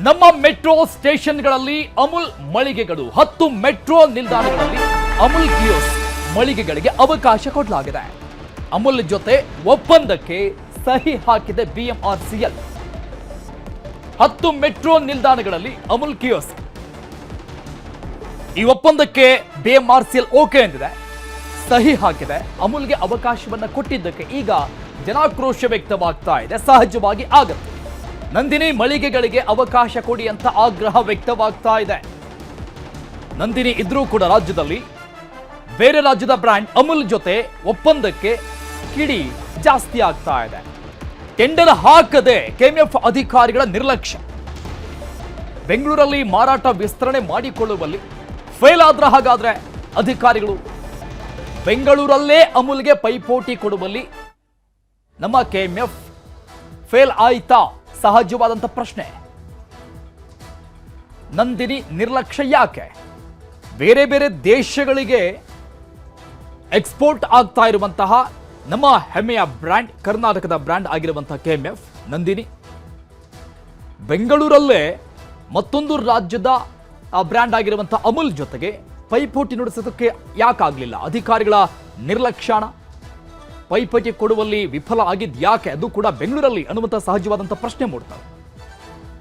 ನಮ್ಮ ಮೆಟ್ರೋ ಸ್ಟೇಷನ್ಗಳಲ್ಲಿ ಅಮೂಲ್ ಮಳಿಗೆಗಳು 10 ಮೆಟ್ರೋ ನಿಲ್ದಾಣಗಳಲ್ಲಿ ಅಮೂಲ್ ಕಿಯೋಸ್ಕ್ ಮಳಿಗೆಗಳಿಗೆ ಅವಕಾಶ ಕೊಡಲಾಗಿದೆ. ಅಮೂಲ್ ಜೊತೆ ಒಪ್ಪಂದಕ್ಕೆ ಸಹಿ ಹಾಕಿದೆ ಬಿಎಂಆರ್ಸಿಎಲ್. 10 ಮೆಟ್ರೋ ನಿಲ್ದಾಣಗಳಲ್ಲಿ ಅಮೂಲ್ ಕಿಯೋಸ್ಕ್ ಈ ಒಪ್ಪಂದಕ್ಕೆ ಬಿಎಂಆರ್ಸಿಎಲ್ ಓಕೆ ಎಂದಿದೆ, ಸಹಿ ಹಾಕಿದೆ. ಅಮೂಲ್ಗೆ ಅವಕಾಶವನ್ನ ಕೊಟ್ಟಿದ್ದಕ್ಕೆ ಈಗ ಜನಾಕ್ರೋಶ ವ್ಯಕ್ತವಾಗ್ತಾ ಇದೆ. ಸಹಜವಾಗಿ ಆಗುತ್ತೆ, ನಂದಿನಿ ಮಳಿಗೆಗಳಿಗೆ ಅವಕಾಶ ಕೊಡಿ ಅಂತ ಆಗ್ರಹ ವ್ಯಕ್ತವಾಗ್ತಾ ಇದೆ. ನಂದಿನಿ ಇದ್ರೂ ಕೂಡ ರಾಜ್ಯದಲ್ಲಿ ಬೇರೆ ರಾಜ್ಯದ ಬ್ರ್ಯಾಂಡ್ ಅಮೂಲ್ ಜೊತೆ ಒಪ್ಪಂದಕ್ಕೆ ಕಿಡಿ ಜಾಸ್ತಿ ಆಗ್ತಾ ಇದೆ. ಟೆಂಡರ್ ಹಾಕದೆ ಕೆಎಂಎಫ್ ಅಧಿಕಾರಿಗಳ ನಿರ್ಲಕ್ಷ್ಯ. ಬೆಂಗಳೂರಲ್ಲಿ ಮಾರಾಟ ವಿಸ್ತರಣೆ ಮಾಡಿಕೊಳ್ಳುವಲ್ಲಿ ಫೇಲ್ ಆದ್ರ ಹಾಗಾದ್ರೆ ಅಧಿಕಾರಿಗಳು ಬೆಂಗಳೂರಲ್ಲೇ ಅಮೂಲ್ಗೆ ಪೈಪೋಟಿ ಕೊಡುವಲ್ಲಿ ನಮ್ಮ ಕೆಎಂಎಫ್ ಫೇಲ್ ಆಯ್ತಾ? ಸಹಜವಾದಂತ ಪ್ರಶ್ನೆ. ನಂದಿನಿ ನಿರ್ಲಕ್ಷ್ಯ ಯಾಕೆ? ಬೇರೆ ಬೇರೆ ದೇಶಗಳಿಗೆ ಎಕ್ಸ್ಪೋರ್ಟ್ ಆಗ್ತಾ ಇರುವಂತಹ ನಮ್ಮ ಹೆಮ್ಮೆಯ ಬ್ರ್ಯಾಂಡ್, ಕರ್ನಾಟಕದ ಬ್ರ್ಯಾಂಡ್ ಆಗಿರುವಂತಹ ಕೆಎಂಎಫ್ ನಂದಿನಿ ಬೆಂಗಳೂರಲ್ಲೇ ಮತ್ತೊಂದು ರಾಜ್ಯದ ಬ್ರ್ಯಾಂಡ್ ಆಗಿರುವಂತಹ ಅಮೂಲ್ ಜೊತೆಗೆ ಪೈಪೋಟಿ ನಡೆಸೋದಕ್ಕೆ ಯಾಕಾಗಲಿಲ್ಲ? ಅಧಿಕಾರಿಗಳ ನಿರ್ಲಕ್ಷ್ಯಣ, ಪೈಪೋಟಿ ಕೊಡುವಲ್ಲಿ ವಿಫಲ ಆಗಿದ್ ಯಾಕೆ? ಅದು ಕೂಡ ಬೆಂಗಳೂರಲ್ಲಿ ಅನ್ನುವಂಥ ಸಹಜವಾದಂಥ ಪ್ರಶ್ನೆ ಮೂಡ್ತಾರೆ.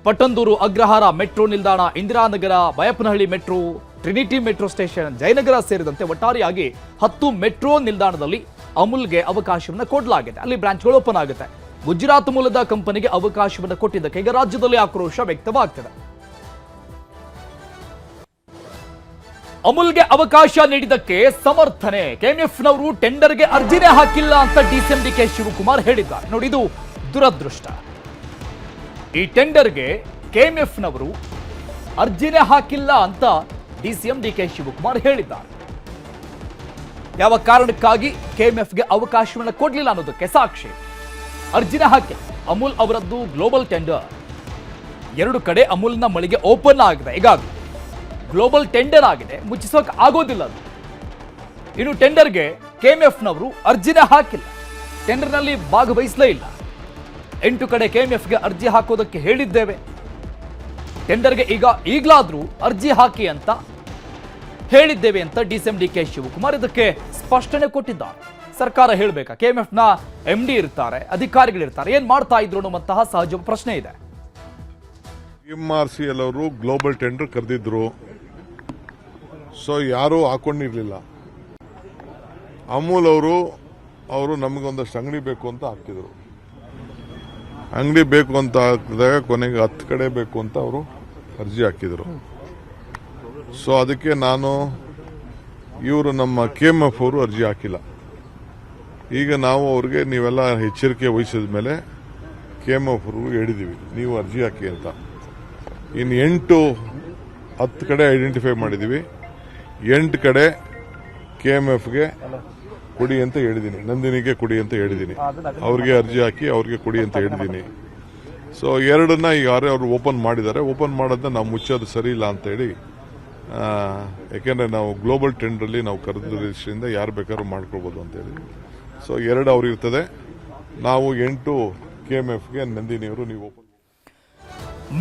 ಪಟ್ಟಂದೂರು, ಅಗ್ರಹಾರ ಮೆಟ್ರೋ ನಿಲ್ದಾಣ, Indiranagar, Baiyappanahalli metro, Trinity metro station, Jayanagar ಸೇರಿದಂತೆ ಒಟ್ಟಾರೆಯಾಗಿ 10 ಮೆಟ್ರೋ ನಿಲ್ದಾಣದಲ್ಲಿ ಅಮೂಲ್ಗೆ ಅವಕಾಶವನ್ನು ಕೊಡಲಾಗಿದೆ. ಅಲ್ಲಿ ಬ್ರಾಂಚ್ಗಳು ಓಪನ್ ಆಗುತ್ತೆ. ಗುಜರಾತ್ ಮೂಲದ ಕಂಪನಿಗೆ ಅವಕಾಶವನ್ನು ಕೊಟ್ಟಿದ್ದಕ್ಕೆ ಈಗ ರಾಜ್ಯದಲ್ಲಿ ಆಕ್ರೋಶ ವ್ಯಕ್ತವಾಗ್ತಿದೆ. ಅಮೂಲ್ಗೆ ಅವಕಾಶ ನೀಡಿದ್ದಕ್ಕೆ ಸಮರ್ಥನೆ. ಕೆಎಂಎಫ್ನವರು ಟೆಂಡರ್ಗೆ ಅರ್ಜಿನೇ ಹಾಕಿಲ್ಲ ಅಂತ ಡಿಸಿಎಂ ಡಿಕೆ ಶಿವಕುಮಾರ್ ಹೇಳಿದ್ದಾರೆ. ನೋಡಿ, ಇದು ದುರದೃಷ್ಟ. ಈ ಟೆಂಡರ್ಗೆ ಕೆಎಂಎಫ್ನವರು ಅರ್ಜಿನೇ ಹಾಕಿಲ್ಲ ಅಂತ ಡಿಸಿಎಂ ಡಿಕೆ ಶಿವಕುಮಾರ್ ಹೇಳಿದ್ದಾರೆ. ಯಾವ ಕಾರಣಕ್ಕಾಗಿ ಕೆಎಂಎಫ್ಗೆ ಅವಕಾಶವನ್ನು ಕೊಡಲಿಲ್ಲ ಅನ್ನೋದಕ್ಕೆ ಸಾಕ್ಷಿ ಅರ್ಜಿನೇ ಹಾಕಿಲ್ಲ. ಅಮೂಲ್ ಅವರದ್ದು ಗ್ಲೋಬಲ್ ಟೆಂಡರ್. 2 ಕಡೆ ಅಮೂಲ್ನ ಮಳಿಗೆ ಓಪನ್ ಆಗಿದೆ. ಈಗಾಗಲೇ ಗ್ಲೋಬಲ್ ಟೆಂಡರ್ ಆಗಿದೆ, ಮುಚ್ಚಿಸೋಕೆ ಆಗೋದಿಲ್ಲ ಅದು. ಇನ್ನು ಟೆಂಡರ್ಗೆ ಕೆಎಂಎಫ್ನವರು ಅರ್ಜಿನೇ ಹಾಕಿಲ್ಲ, ಟೆಂಡರ್ನಲ್ಲಿ ಭಾಗವಹಿಸಲೇ ಇಲ್ಲ. 8 ಕಡೆ ಕೆಎಂಎಫ್ಗೆ ಅರ್ಜಿ ಹಾಕೋದಕ್ಕೆ ಹೇಳಿದ್ದೇವೆ, ಟೆಂಡರ್ಗೆ ಈಗಲಾದ್ರೂ ಅರ್ಜಿ ಹಾಕಿ ಅಂತ ಹೇಳಿದ್ದೇವೆ ಅಂತ ಡಿಸಿಎಂ ಡಿಕೆ ಶಿವಕುಮಾರ್ ಇದಕ್ಕೆ ಸ್ಪಷ್ಟನೆ ಕೊಟ್ಟಿದ್ದಾರೆ. ಸರ್ಕಾರ ಹೇಳಬೇಕಾ? ಕೆಎಂಎಫ್ನ ಎಂಡಿ ಇರ್ತಾರೆ, ಅಧಿಕಾರಿಗಳಿರ್ತಾರೆ, ಏನ್ ಮಾಡ್ತಾ ಇದ್ರು ಅನ್ನುವಂತಹ ಸಹಜ ಪ್ರಶ್ನೆ ಇದೆ. ಬಿಎಂಆರ್ಸಿಎಲ್ ಅವರು ಗ್ಲೋಬಲ್ ಟೆಂಡರ್ ಕರೆದಿದ್ರು, ಸೊ ಯಾರೂ ಹಾಕೊಂಡಿರ್ಲಿಲ್ಲ. ಅಮೂಲ್ ಅವರು ನಮಗೊಂದಷ್ಟು ಅಂಗಡಿ ಬೇಕು ಅಂತ ಹಾಕಿದ್ರು. ಅಂಗಡಿ ಬೇಕು ಅಂತ ಹಾಕಿದಾಗ ಕೊನೆಗೆ 10 ಕಡೆ ಬೇಕು ಅಂತ ಅವರು ಅರ್ಜಿ ಹಾಕಿದ್ರು. ಸೊ ಅದಕ್ಕೆ ಇವರು ನಮ್ಮ ಕೆಎಂಎಫ್ ಅವರು ಅರ್ಜಿ ಹಾಕಿಲ್ಲ. ಈಗ ನಾವು ಅವ್ರಿಗೆ ನೀವೆಲ್ಲ ಎಚ್ಚರಿಕೆ ವಹಿಸಿದ ಮೇಲೆ ಕೆಎಂಎಫ್ ಅವ್ರಿಗೆ ಹೇಳಿದೀವಿ, ನೀವು ಅರ್ಜಿ ಹಾಕಿ ಅಂತ. ಇನ್ನು 10 ಕಡೆ ಐಡೆಂಟಿಫೈ ಮಾಡಿದ್ದೀವಿ. 8 ಕಡೆ ಕೆಎಂಎಫ್ಗೆ ಕೊಡಿ ಅಂತ ಹೇಳಿದ್ದೀನಿ, ನಂದಿನಿಗೆ ಕೊಡಿ ಅಂತ ಹೇಳಿದ್ದೀನಿ, ಅವ್ರಿಗೆ ಅರ್ಜಿ ಹಾಕಿ ಅವ್ರಿಗೆ ಕೊಡಿ ಅಂತ ಹೇಳಿದ್ದೀನಿ. ಸೊ 2ನ್ನ ಈಗ ಅವರು ಓಪನ್ ಮಾಡಿದ್ದಾರೆ. ಓಪನ್ ಮಾಡೋದನ್ನ ನಾವು ಮುಚ್ಚೋದು ಸರಿ ಇಲ್ಲ ಅಂತ ಹೇಳಿ, ಯಾಕೆಂದ್ರೆ ನಾವು ಗ್ಲೋಬಲ್ ಟೆಂಡರ್ಲಿ ನಾವು ಕರೆದ್ರಿಂದ ಯಾರು ಬೇಕಾದ್ರೂ ಮಾಡ್ಕೊಳ್ಬೋದು ಅಂತ ಹೇಳಿ. ಸೊ 2 ಅವ್ರು ಇರ್ತದೆ. ನಾವು 8 ಕೆಎಂಎಫ್ಗೆ ನಂದಿನಿಯವರು ನೀವು ಓಪನ್.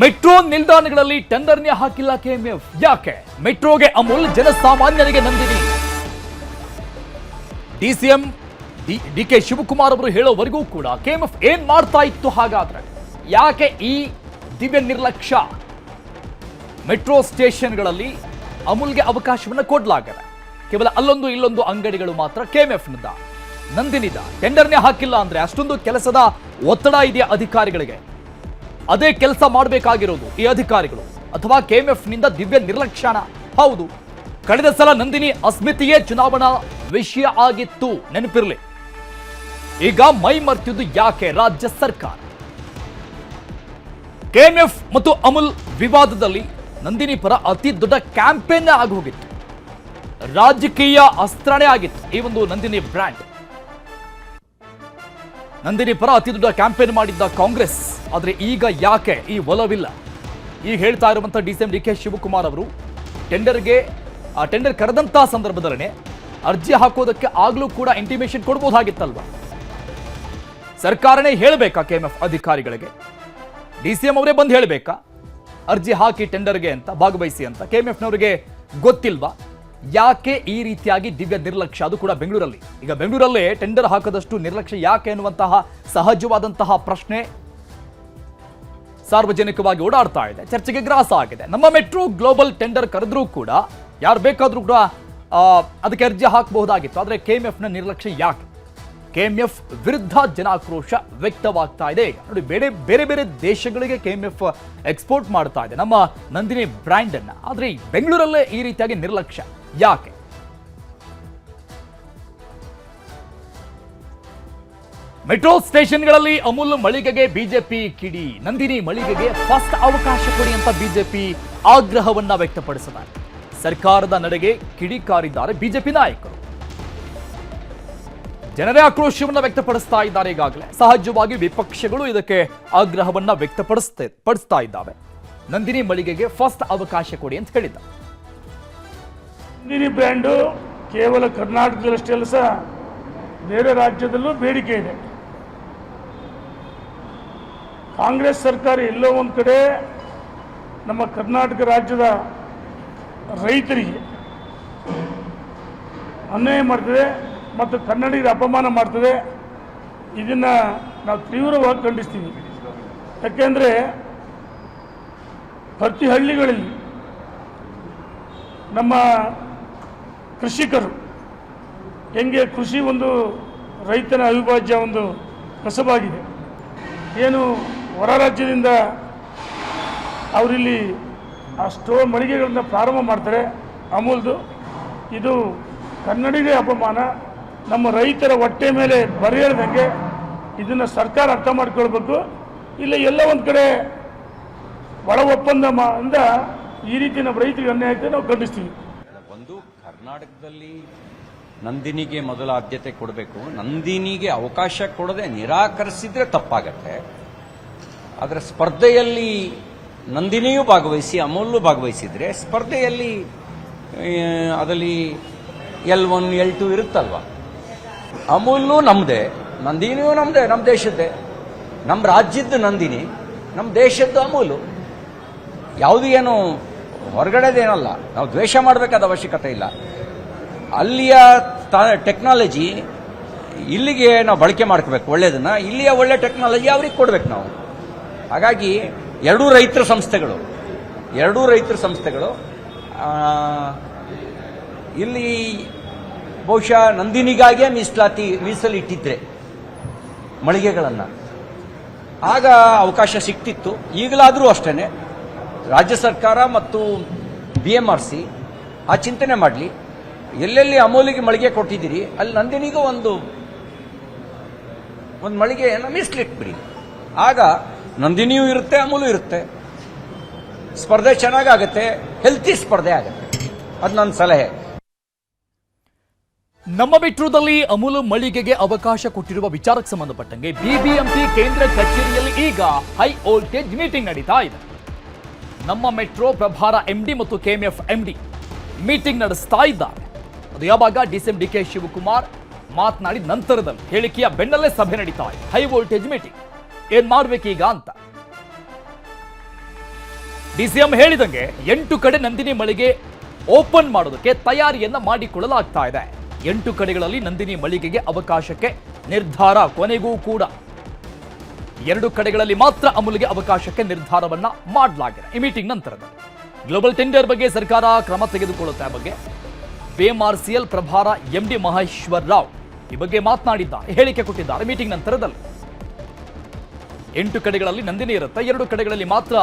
ಮೆಟ್ರೋ ನಿಲ್ದಾಣಗಳಲ್ಲಿ ಟೆಂಡರ್ನೇ ಹಾಕಿಲ್ಲ ಕೆಎಂಎಫ್ ಯಾಕೆ? ಮೆಟ್ರೋಗೆ ಅಮೂಲ್, ಜನಸಾಮಾನ್ಯರಿಗೆ ನಂದಿನಿ. ಡಿಸಿಎಂ ಡಿಕೆ ಶಿವಕುಮಾರ್ ಅವರು ಹೇಳೋವರೆಗೂ ಕೂಡ ಕೆಎಂಎಫ್ ಏನ್ ಮಾಡ್ತಾ ಇತ್ತು ಹಾಗಾದ್ರೆ? ಯಾಕೆ ಈ ದಿವ್ಯ ನಿರ್ಲಕ್ಷ್ಯ? ಮೆಟ್ರೋ ಸ್ಟೇಷನ್ಗಳಲ್ಲಿ ಅಮೂಲ್ಗೆ ಅವಕಾಶವನ್ನು ಕೊಡಲಾಗಿದೆ. ಕೇವಲ ಅಲ್ಲೊಂದು ಇಲ್ಲೊಂದು ಅಂಗಡಿಗಳು ಮಾತ್ರ ಕೆಎಂಎಫ್ನಿಂದ, ನಂದಿನಿದ ಟೆಂಡರ್ನೇ ಹಾಕಿಲ್ಲ ಅಂದ್ರೆ ಅಷ್ಟೊಂದು ಕೆಲಸದ ಒತ್ತಡ ಇದೆಯಾ ಅಧಿಕಾರಿಗಳಿಗೆ? ಅದೇ ಕೆಲಸ ಮಾಡಬೇಕಾಗಿರೋದು ಈ ಅಧಿಕಾರಿಗಳು, ಅಥವಾ ಕೆಎಂಎಫ್ನಿಂದ ದಿವ್ಯ ನಿರ್ಲಕ್ಷ್ಯನ? ಹೌದು, ಕಳೆದ ಸಲ ನಂದಿನಿ ಅಸ್ಮಿತೆಯೇ ಚುನಾವಣಾ ವಿಷಯ ಆಗಿತ್ತು, ನೆನಪಿರಲಿ. ಈಗ ಮೈ ಮರ್ತಿದ್ದು ಯಾಕೆ ರಾಜ್ಯ ಸರ್ಕಾರ? ಕೆಎಂಎಫ್ ಮತ್ತು ಅಮೂಲ್ ವಿವಾದದಲ್ಲಿ ನಂದಿನಿ ಪರ ಅತಿ ದೊಡ್ಡ ಕ್ಯಾಂಪೇನ್ ಆಗಿ ಹೋಗಿತ್ತು, ರಾಜಕೀಯ ಅಸ್ತ್ರನೇ ಆಗಿತ್ತು ಈ ಒಂದು ನಂದಿನಿ ಬ್ರ್ಯಾಂಡ್. ನಂದಿನಿ ಪರ ಅತಿ ದೊಡ್ಡ ಕ್ಯಾಂಪೇನ್ ಮಾಡಿದ್ದ ಕಾಂಗ್ರೆಸ್. ಆದರೆ ಈಗ ಯಾಕೆ ಈ ಒಲವಿಲ್ಲ? ಈಗ ಹೇಳ್ತಾ ಇರುವಂತಹ ಡಿಸಿಎಂ ಡಿಕೆ ಶಿವಕುಮಾರ್ ಅವರು ಟೆಂಡರ್ ಕರೆದಂತ ಸಂದರ್ಭದಲ್ಲೇ ಅರ್ಜಿ ಹಾಕೋದಕ್ಕೆ ಆಗ್ಲೂ ಕೂಡ ಇಂಟಿಮೇಷನ್ ಕೊಡಬಹುದಾಗಿತ್ತಲ್ವಾ? ಸರ್ಕಾರನೇ ಹೇಳಬೇಕಾ ಕೆಎಂಎಫ್ ಅಧಿಕಾರಿಗಳಿಗೆ? ಡಿಸಿಎಂ ಅವರೇ ಬಂದು ಹೇಳಬೇಕಾ? ಅರ್ಜಿ ಹಾಕಿ ಟೆಂಡರ್ಗೆ ಅಂತ ಭಾಗವಹಿಸಿ ಅಂತ ಕೆಎಂಎಫ್ನವರಿಗೆ ಗೊತ್ತಿಲ್ವಾ? ಯಾಕೆ ಈ ರೀತಿಯಾಗಿ ದಿವ್ಯ ನಿರ್ಲಕ್ಷ್ಯ, ಅದು ಕೂಡ ಬೆಂಗಳೂರಲ್ಲಿ? ಈಗ ಬೆಂಗಳೂರಲ್ಲೇ ಟೆಂಡರ್ ಹಾಕದಷ್ಟು ನಿರ್ಲಕ್ಷ್ಯ ಯಾಕೆ ಅನ್ನುವಂತಹ ಸಹಜವಾದಂತಹ ಪ್ರಶ್ನೆ ಸಾರ್ವಜನಿಕವಾಗಿ ಓಡಾಡ್ತಾ ಇದೆ, ಚರ್ಚೆಗೆ ಗ್ರಾಸ ಆಗಿದೆ. ನಮ್ಮ ಮೆಟ್ರೋ ಗ್ಲೋಬಲ್ ಟೆಂಡರ್ ಕರೆದ್ರೂ ಕೂಡ ಯಾರು ಬೇಕಾದ್ರೂ ಕೂಡ ಅದಕ್ಕೆ ಅರ್ಜಿ ಹಾಕಬಹುದಾಗಿತ್ತು. ಆದರೆ ಕೆಎಂಎಫ್ನ ನಿರ್ಲಕ್ಷ್ಯ ಯಾಕೆ? ಕೆಎಂಎಫ್ ವಿರುದ್ಧ ಜನಾಕ್ರೋಶ ವ್ಯಕ್ತವಾಗ್ತಾ ಇದೆ. ಈಗ ನೋಡಿ, ಬೇರೆ ಬೇರೆ ದೇಶಗಳಿಗೆ ಕೆಎಂಎಫ್ ಎಕ್ಸ್ಪೋರ್ಟ್ ಮಾಡ್ತಾ ಇದೆ ನಮ್ಮ ನಂದಿನಿ ಬ್ರ್ಯಾಂಡ್ ಅನ್ನ. ಆದ್ರೆ ಬೆಂಗಳೂರಲ್ಲೇ ಈ ರೀತಿಯಾಗಿ ನಿರ್ಲಕ್ಷ್ಯ ಯಾಕೆ? ಮೆಟ್ರೋ ಸ್ಟೇಷನ್ಗಳಲ್ಲಿ ಅಮೂಲ್ ಮಳಿಗೆಗೆ ಬಿಜೆಪಿ ಕಿಡಿ. ನಂದಿನಿ ಮಳಿಗೆಗೆ ಫಸ್ಟ್ ಅವಕಾಶ ಕೊಡಿ ಅಂತ ಬಿಜೆಪಿ ಆಗ್ರಹವನ್ನ ವ್ಯಕ್ತಪಡಿಸಿದ್ದಾರೆ. ಸರ್ಕಾರದ ನಡೆಗೆ ಕಿಡಿಕಾರಿದ್ದಾರೆ ಬಿಜೆಪಿ ನಾಯಕರು. ಜನರೇ ಆಕ್ರೋಶವನ್ನ ವ್ಯಕ್ತಪಡಿಸ್ತಾ ಇದ್ದಾರೆ. ಈಗಾಗಲೇ ಸಹಜವಾಗಿ ವಿಪಕ್ಷಗಳು ಇದಕ್ಕೆ ಆಗ್ರಹವನ್ನ ವ್ಯಕ್ತಪಡಿಸ್ತಾ ಇದ್ದಾವೆ. ನಂದಿನಿ ಮಳಿಗೆಗೆ ಫಸ್ಟ್ ಅವಕಾಶ ಕೊಡಿ ಅಂತ ಹೇಳಿದ್ದಾರೆ. ನಂದಿನಿ ಬ್ರ್ಯಾಂಡು ಕೇವಲ ಕರ್ನಾಟಕದಲ್ಲಷ್ಟೇ ಅಲ್ಲ ಸಹ ಬೇರೆ ರಾಜ್ಯದಲ್ಲೂ ಬೇಡಿಕೆ ಇದೆ. ಕಾಂಗ್ರೆಸ್ ಸರ್ಕಾರ ಎಲ್ಲೋ ಒಂದು ಕಡೆ ನಮ್ಮ ಕರ್ನಾಟಕ ರಾಜ್ಯದ ರೈತರಿಗೆ ಅನ್ಯಾಯ ಮಾಡ್ತದೆ ಮತ್ತು ಕನ್ನಡಿಗರ ಅಪಮಾನ ಮಾಡ್ತದೆ. ಇದನ್ನು ನಾವು ತೀವ್ರವಾಗಿ ಖಂಡಿಸ್ತೀವಿ. ಯಾಕೆಂದರೆ ಪ್ರತಿ ಹಳ್ಳಿಗಳಲ್ಲಿ ನಮ್ಮ ಕೃಷಿಕರು ಹೆಂಗೆ ಕೃಷಿ ಒಂದು ರೈತನ ಅವಿಭಾಜ್ಯ ಒಂದು ಕಸಬಾಗಿದೆ. ಏನು ಹೊರ ರಾಜ್ಯದಿಂದ ಅವರಿಲ್ಲಿ ಆ ಸ್ಟೋರ್ ಮಳಿಗೆಗಳನ್ನ ಪ್ರಾರಂಭ ಮಾಡ್ತಾರೆ ಅಮೂಲ್ದು. ಇದು ಕನ್ನಡಿಗರ ಅಪಮಾನ, ನಮ್ಮ ರೈತರ ಹೊಟ್ಟೆ ಮೇಲೆ ಬರೆಯದಂಗೆ ಇದನ್ನು ಸರ್ಕಾರ ಅರ್ಥ ಮಾಡ್ಕೊಳ್ಬೇಕು. ಇಲ್ಲ ಎಲ್ಲ ಒಂದು ಕಡೆ ಒಳ ಒಪ್ಪಂದ ಇಂದ ಈ ರೀತಿ ನಮ್ಮ ರೈತರಿಗೆ ಅನ್ಯಾಯ ಆಯ್ತು ನಾವು ಖಂಡಿಸ್ತೀವಿ. ಒಂದು, ಕರ್ನಾಟಕದಲ್ಲಿ ನಂದಿನಿಗೆ ಮೊದಲ ಆದ್ಯತೆ ಕೊಡಬೇಕು. ನಂದಿನಿಗೆ ಅವಕಾಶ ಕೊಡದೆ ನಿರಾಕರಿಸಿದ್ರೆ ತಪ್ಪಾಗತ್ತೆ. ಆದರೆ ಸ್ಪರ್ಧೆಯಲ್ಲಿ ನಂದಿನಿಯೂ ಭಾಗವಹಿಸಿ ಅಮೂಲ್ಯೂ ಭಾಗವಹಿಸಿದ್ರೆ ಸ್ಪರ್ಧೆಯಲ್ಲಿ ಅದರಲ್ಲಿ L1 L2 ಇರುತ್ತಲ್ವ. ಅಮೂಲ್ಯೂ ನಮ್ಮದೇ, ನಂದಿನಿಯೂ ನಮ್ಮದೇ, ನಮ್ಮ ದೇಶದ್ದೇ. ನಮ್ಮ ರಾಜ್ಯದ್ದು ನಂದಿನಿ, ನಮ್ಮ ದೇಶದ್ದು ಅಮೂಲು. ಯಾವುದು ಏನು ಹೊರಗಡೆದೇನಲ್ಲ. ನಾವು ದ್ವೇಷ ಮಾಡಬೇಕಾದ ಅವಶ್ಯಕತೆ ಇಲ್ಲ. ಅಲ್ಲಿಯ ಟೆಕ್ನಾಲಜಿ ಇಲ್ಲಿಗೆ ನಾವು ಬಳಕೆ ಮಾಡ್ಕೋಬೇಕು. ಒಳ್ಳೆಯದನ್ನ, ಇಲ್ಲಿಯ ಒಳ್ಳೆ ಟೆಕ್ನಾಲಜಿ ಅವ್ರಿಗೆ ಕೊಡ್ಬೇಕು ನಾವು. ಹಾಗಾಗಿ ಎರಡೂ ರೈತರ ಸಂಸ್ಥೆಗಳು ಇಲ್ಲಿ ಬಹುಶಃ ನಂದಿನಿಗಾಗಿಯೇ ಮೀಸಲಿಟ್ಟಿದ್ರೆ ಮಳಿಗೆಗಳನ್ನು ಆಗ ಅವಕಾಶ ಸಿಕ್ತಿತ್ತು. ಈಗಲಾದರೂ ಅಷ್ಟೇ ರಾಜ್ಯ ಸರ್ಕಾರ ಮತ್ತು BMRC ಆ ಚಿಂತನೆ ಮಾಡಲಿ. ಎಲ್ಲೆಲ್ಲಿ ಅಮೂಲಿಗೆ ಮಳಿಗೆ ಕೊಟ್ಟಿದ್ದೀರಿ ಅಲ್ಲಿ ನಂದಿನಿಗೂ ಒಂದು ಮಳಿಗೆಯನ್ನು ಮೀಸಲಿಟ್ಬಿಡಿ. ಆಗ ನಂದಿನಿಯೂ ಇರುತ್ತೆ, ಅಮೂಲು ಇರುತ್ತೆ. ಸ್ಪರ್ಧೆ ಚೆನ್ನಾಗಾಗತ್ತೆ, ಹೆಲ್ತಿ ಸ್ಪರ್ಧೆ ಆಗುತ್ತೆ. ಅದು ನನ್ನ ಸಲಹೆ. ನಮ್ಮ ಮೆಟ್ರೋದಲ್ಲಿ ಅಮೂಲ್ ಮಳಿಗೆಗೆ ಅವಕಾಶ ಕೊಟ್ಟಿರುವ ವಿಚಾರಕ್ಕೆ ಸಂಬಂಧಪಟ್ಟಂಗೆ ಬಿಬಿಎಂಪಿ ಕೇಂದ್ರ ಕಚೇರಿಯಲ್ಲಿ ಈಗ ಹೈ ವೋಲ್ಟೇಜ್ ಮೀಟಿಂಗ್ ನಡೀತಾ ಇದೆ. ನಮ್ಮ ಮೆಟ್ರೋ ಪ್ರಭಾರ MD ಮತ್ತು KMF MD ಮೀಟಿಂಗ್ ನಡೆಸ್ತಾ ಇದ್ದಾರೆ. ಅದು ಯಾವಾಗ? DK ಶಿವಕುಮಾರ್ ಮಾತನಾಡಿದ ನಂತರದಲ್ಲಿ ಹೇಳಿಕೆಯ ಬೆನ್ನಲ್ಲೇ ಸಭೆ ನಡೀತಾ ಇದೆ. ಹೈ ವೋಲ್ಟೇಜ್ ಮೀಟಿಂಗ್ ಏನ್ ಮಾಡ್ಬೇಕೀಗ ಅಂತ DCM ಹೇಳಿದಂಗೆ 8 ಕಡೆ ನಂದಿನಿ ಮಳಿಗೆ ಓಪನ್ ಮಾಡೋದಕ್ಕೆ ತಯಾರಿಯನ್ನ ಮಾಡಿಕೊಳ್ಳಲಾಗ್ತಾ ಇದೆ. 8 ಕಡೆಗಳಲ್ಲಿ ನಂದಿನಿ ಮಳಿಗೆಗೆ ಅವಕಾಶಕ್ಕೆ ನಿರ್ಧಾರ. ಕೊನೆಗೂ ಕೂಡ 2 ಕಡೆಗಳಲ್ಲಿ ಮಾತ್ರ ಅಮೂಲ್ಗೆ ಅವಕಾಶಕ್ಕೆ ನಿರ್ಧಾರವನ್ನ ಮಾಡಲಾಗಿದೆ. ಈ ಮೀಟಿಂಗ್ ನಂತರದ ಗ್ಲೋಬಲ್ ಟೆಂಡರ್ ಬಗ್ಗೆ ಸರ್ಕಾರ ಕ್ರಮ ತೆಗೆದುಕೊಳ್ಳುತ್ತೆ. ಆ ಬಗ್ಗೆ BMRCL ಪ್ರಭಾರ MD ಮಹೇಶ್ವರ್ ರಾವ್ ಈ ಬಗ್ಗೆ ಮಾತನಾಡಿದ್ದಾರೆ, ಹೇಳಿಕೆ ಕೊಟ್ಟಿದ್ದಾರೆ. ಮೀಟಿಂಗ್ ನಂತರದಲ್ಲಿ 8 ಕಡೆಗಳಲ್ಲಿ ನಂದಿನಿ ಇರುತ್ತೆ, 2 ಕಡೆಗಳಲ್ಲಿ ಮಾತ್ರ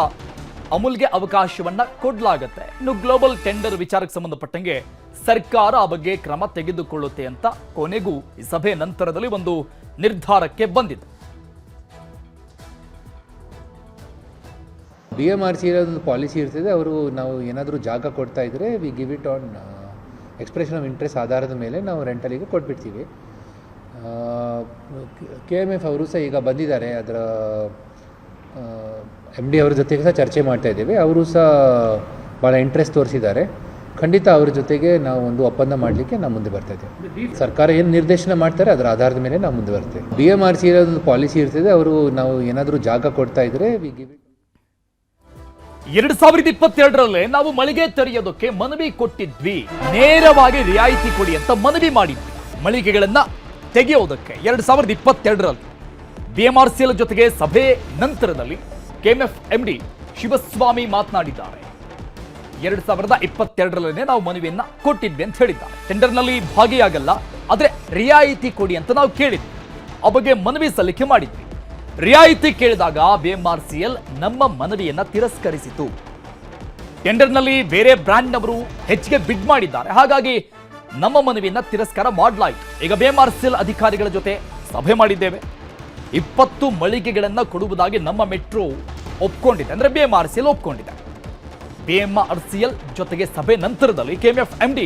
ಅಮೂಲ್ಗೆ ಅವಕಾಶವನ್ನ ಕೊಡಲಾಗುತ್ತೆ. ಇನ್ನು ಗ್ಲೋಬಲ್ ಟೆಂಡರ್ ವಿಚಾರಕ್ಕೆ ಸಂಬಂಧಪಟ್ಟಂಗೆ ಸರ್ಕಾರ ಆ ಬಗ್ಗೆ ಕ್ರಮ ತೆಗೆದುಕೊಳ್ಳುತ್ತೆ ಅಂತ ಕೊನೆಗೂ ಈ ಸಭೆ ನಂತರದಲ್ಲಿ ಒಂದು ನಿರ್ಧಾರಕ್ಕೆ ಬಂದಿದೆ. BMRCL ಒಂದು ಪಾಲಿಸಿ ಇರ್ತದೆ. ಅವರು ನಾವು ಏನಾದರೂ ಜಾಗ ಕೊಡ್ತಾ ಇದ್ರೆ we give it on expression of interest ಆಧಾರದ ಮೇಲೆ ನಾವು ರೆಂಟಲಿಗೆ ಕೊಟ್ಬಿಡ್ತೀವಿ. KMF ಅವರು ಸಹ ಈಗ ಬಂದಿದ್ದಾರೆ. ಅದರ MD ಅವ್ರ ಜೊತೆಗೆ ಸಹ ಚರ್ಚೆ ಮಾಡ್ತಾ ಇದ್ದೇವೆ. ಅವರು ಸಹ ಭಾಳ ಇಂಟ್ರೆಸ್ಟ್ ತೋರಿಸಿದ್ದಾರೆ. ಖಂಡಿತ ಅವ್ರ ಜೊತೆಗೆ ನಾವು ಒಂದು ಒಪ್ಪಂದ ಮಾಡಲಿಕ್ಕೆ ನಾವು ಮುಂದೆ ಬರ್ತಾ ಇದ್ದೇವೆ. ಸರ್ಕಾರ ಏನು ನಿರ್ದೇಶನ ಮಾಡ್ತಾರೆ ಅದರ ಆಧಾರದ ಮೇಲೆ ನಾವು ಮುಂದೆ ಬರ್ತೇವೆ. BMRCL ಒಂದು ಪಾಲಿಸಿ ಇರ್ತದೆ. ಅವರು ನಾವು ಏನಾದರೂ ಜಾಗ ಕೊಡ್ತಾ ಇದ್ರೆ ವಿ ಗಿವ್ ಇಟ್ 2022ರಲ್ಲೇ ನಾವು ಮಳಿಗೆ ತೆರೆಯೋದಕ್ಕೆ ಮನವಿ ಕೊಟ್ಟಿದ್ವಿ, ನೇರವಾಗಿ ರಿಯಾಯಿತಿ ಕೊಡಿ ಅಂತ ಮನವಿ ಮಾಡಿದ್ವಿ ಮಳಿಗೆಗಳನ್ನ ತೆಗೆಯೋದಕ್ಕೆ 2022ರಲ್ಲಿ. BMRCL ಜೊತೆಗೆ ಸಭೆ ನಂತರದಲ್ಲಿ KMF MD ಶಿವಸ್ವಾಮಿ ಮಾತನಾಡಿದ್ದಾರೆ. 2022ರಲ್ಲೇ ನಾವು ಮನವಿಯನ್ನ ಕೊಟ್ಟಿದ್ವಿ ಅಂತ ಹೇಳಿದ್ದಾರೆ. ಟೆಂಡರ್ನಲ್ಲಿ ಭಾಗಿಯಾಗಲ್ಲ, ಆದ್ರೆ ರಿಯಾಯಿತಿ ಕೊಡಿ ಅಂತ ನಾವು ಕೇಳಿದ್ವಿ. ಆ ಬಗ್ಗೆ ಮನವಿ ಸಲ್ಲಿಕೆ ಮಾಡಿದ್ವಿ. ರಿಯಾಯಿತಿ ಕೇಳಿದಾಗ BMRCL ನಮ್ಮ ಮನವಿಯನ್ನ ತಿರಸ್ಕರಿಸಿತು. ಟೆಂಡರ್ನಲ್ಲಿ ಬೇರೆ ಬ್ರ್ಯಾಂಡ್ನವರು ಹೆಚ್ಚಿಗೆ ಬಿಡ್ ಮಾಡಿದ್ದಾರೆ, ಹಾಗಾಗಿ ನಮ್ಮ ಮನವಿಯನ್ನ ತಿರಸ್ಕಾರ ಮಾಡಲಾಯಿತು. ಈಗ BMRCL ಅಧಿಕಾರಿಗಳ ಜೊತೆ ಸಭೆ ಮಾಡಿದ್ದೇವೆ. 20 ಮಳಿಗೆಗಳನ್ನ ಕೊಡುವುದಾಗಿ ನಮ್ಮ ಮೆಟ್ರೋ ಒಪ್ಕೊಂಡಿದೆ, ಅಂದ್ರೆ BMRCL ಒಪ್ಕೊಂಡಿದೆ. BMRCL ಜೊತೆಗೆ ಸಭೆ ನಂತರದಲ್ಲಿ KMF MD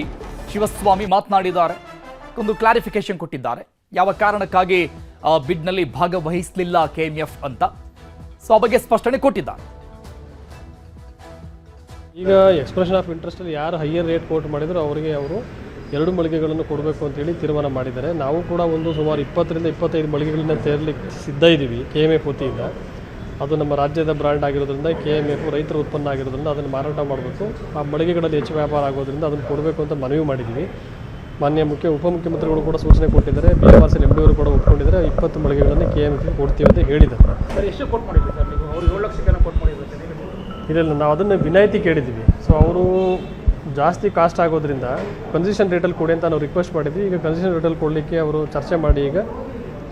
ಶಿವಸ್ವಾಮಿ ಮಾತನಾಡಿದ್ದಾರೆ. ಒಂದು ಕ್ಲಾರಿಫಿಕೇಶನ್ ಕೊಟ್ಟಿದ್ದಾರೆ, ಯಾವ ಕಾರಣಕ್ಕಾಗಿ ಬಿಡ್ನಲ್ಲಿ ಭಾಗವಹಿಸಲಿಲ್ಲ KMF ಅಂತ. ಸೊ ಆ ಬಗ್ಗೆ ಸ್ಪಷ್ಟನೆ ಕೊಟ್ಟಿದ್ದಾರೆ. ಈಗ ಎಕ್ಸ್ಪ್ರೆಷನ್ ಆಫ್ ಇಂಟ್ರೆಸ್ಟಲ್ಲಿ ಯಾರು ಹೈಯರ್ ರೇಟ್ ಕೋಟ್ ಮಾಡಿದ್ರು ಅವರಿಗೆ ಅವರು 2 ಮಳಿಗೆಗಳನ್ನು ಕೊಡಬೇಕು ಅಂತೇಳಿ ತೀರ್ಮಾನ ಮಾಡಿದ್ದಾರೆ. ನಾವು ಕೂಡ ಸುಮಾರು 20ರಿಂದ 25 ಮಳಿಗೆಗಳನ್ನ ಸೇರಲಿಕ್ಕೆ ಸಿದ್ಧ ಇದ್ದೀವಿ KMF ವತಿಯಿಂದ. ಅದು ನಮ್ಮ ರಾಜ್ಯದ ಬ್ರ್ಯಾಂಡ್ ಆಗಿರೋದ್ರಿಂದ KMF ರೈತರ ಉತ್ಪನ್ನ ಆಗಿರೋದ್ರಿಂದ ಅದನ್ನು ಮಾರಾಟ ಮಾಡಬೇಕು. ಆ ಮಳಿಗೆಗಳಲ್ಲಿ ಹೆಚ್ಚು ವ್ಯಾಪಾರ ಆಗೋದ್ರಿಂದ ಅದನ್ನು ಕೊಡಬೇಕು ಅಂತ ಮನವಿ ಮಾಡಿದ್ದೀವಿ. ಮಾನ್ಯ ಉಪಮುಖ್ಯಮಂತ್ರಿಗಳು ಕೂಡ ಸೂಚನೆ ಕೊಟ್ಟಿದ್ದಾರೆ. BMRCL MD ಅವರು ಕೂಡ ಒಪ್ಕೊಂಡಿದ್ದಾರೆ. 20 ಮಳಿಗೆಗಳನ್ನು KMF ಕೊಡ್ತೀವಿ ಅಂತ ಹೇಳಿದ್ದಾರೆ. ಸರ್ ಎಷ್ಟು ಕೋಟ್ ಮಾಡಿದ್ವಿ ಸರ್ ನೀವು? ಅವ್ರು 7 ಲಕ್ಷಕ್ಕೆ ಕೋಟ್ ಮಾಡಿದ್ರು. ಇಲ್ಲ, ನಾವು ಅದನ್ನು ವಿನಾಯಿತಿ ಕೇಳಿದ್ದೀವಿ. ಸೊ ಅವರು ಜಾಸ್ತಿ ಕಾಸ್ಟ್ ಆಗೋದ್ರಿಂದ ಕನ್ಸೆಷನ್ ರೇಟಲ್ಲಿ ಕೊಡಿ ಅಂತ ನಾವು ರಿಕ್ವೆಸ್ಟ್ ಮಾಡಿದ್ವಿ. ಈಗ ಕನ್ಸೆಷನ್ ರೇಟಲ್ಲಿ ಕೊಡಲಿಕ್ಕೆ ಅವರು ಚರ್ಚೆ ಮಾಡಿ ಈಗ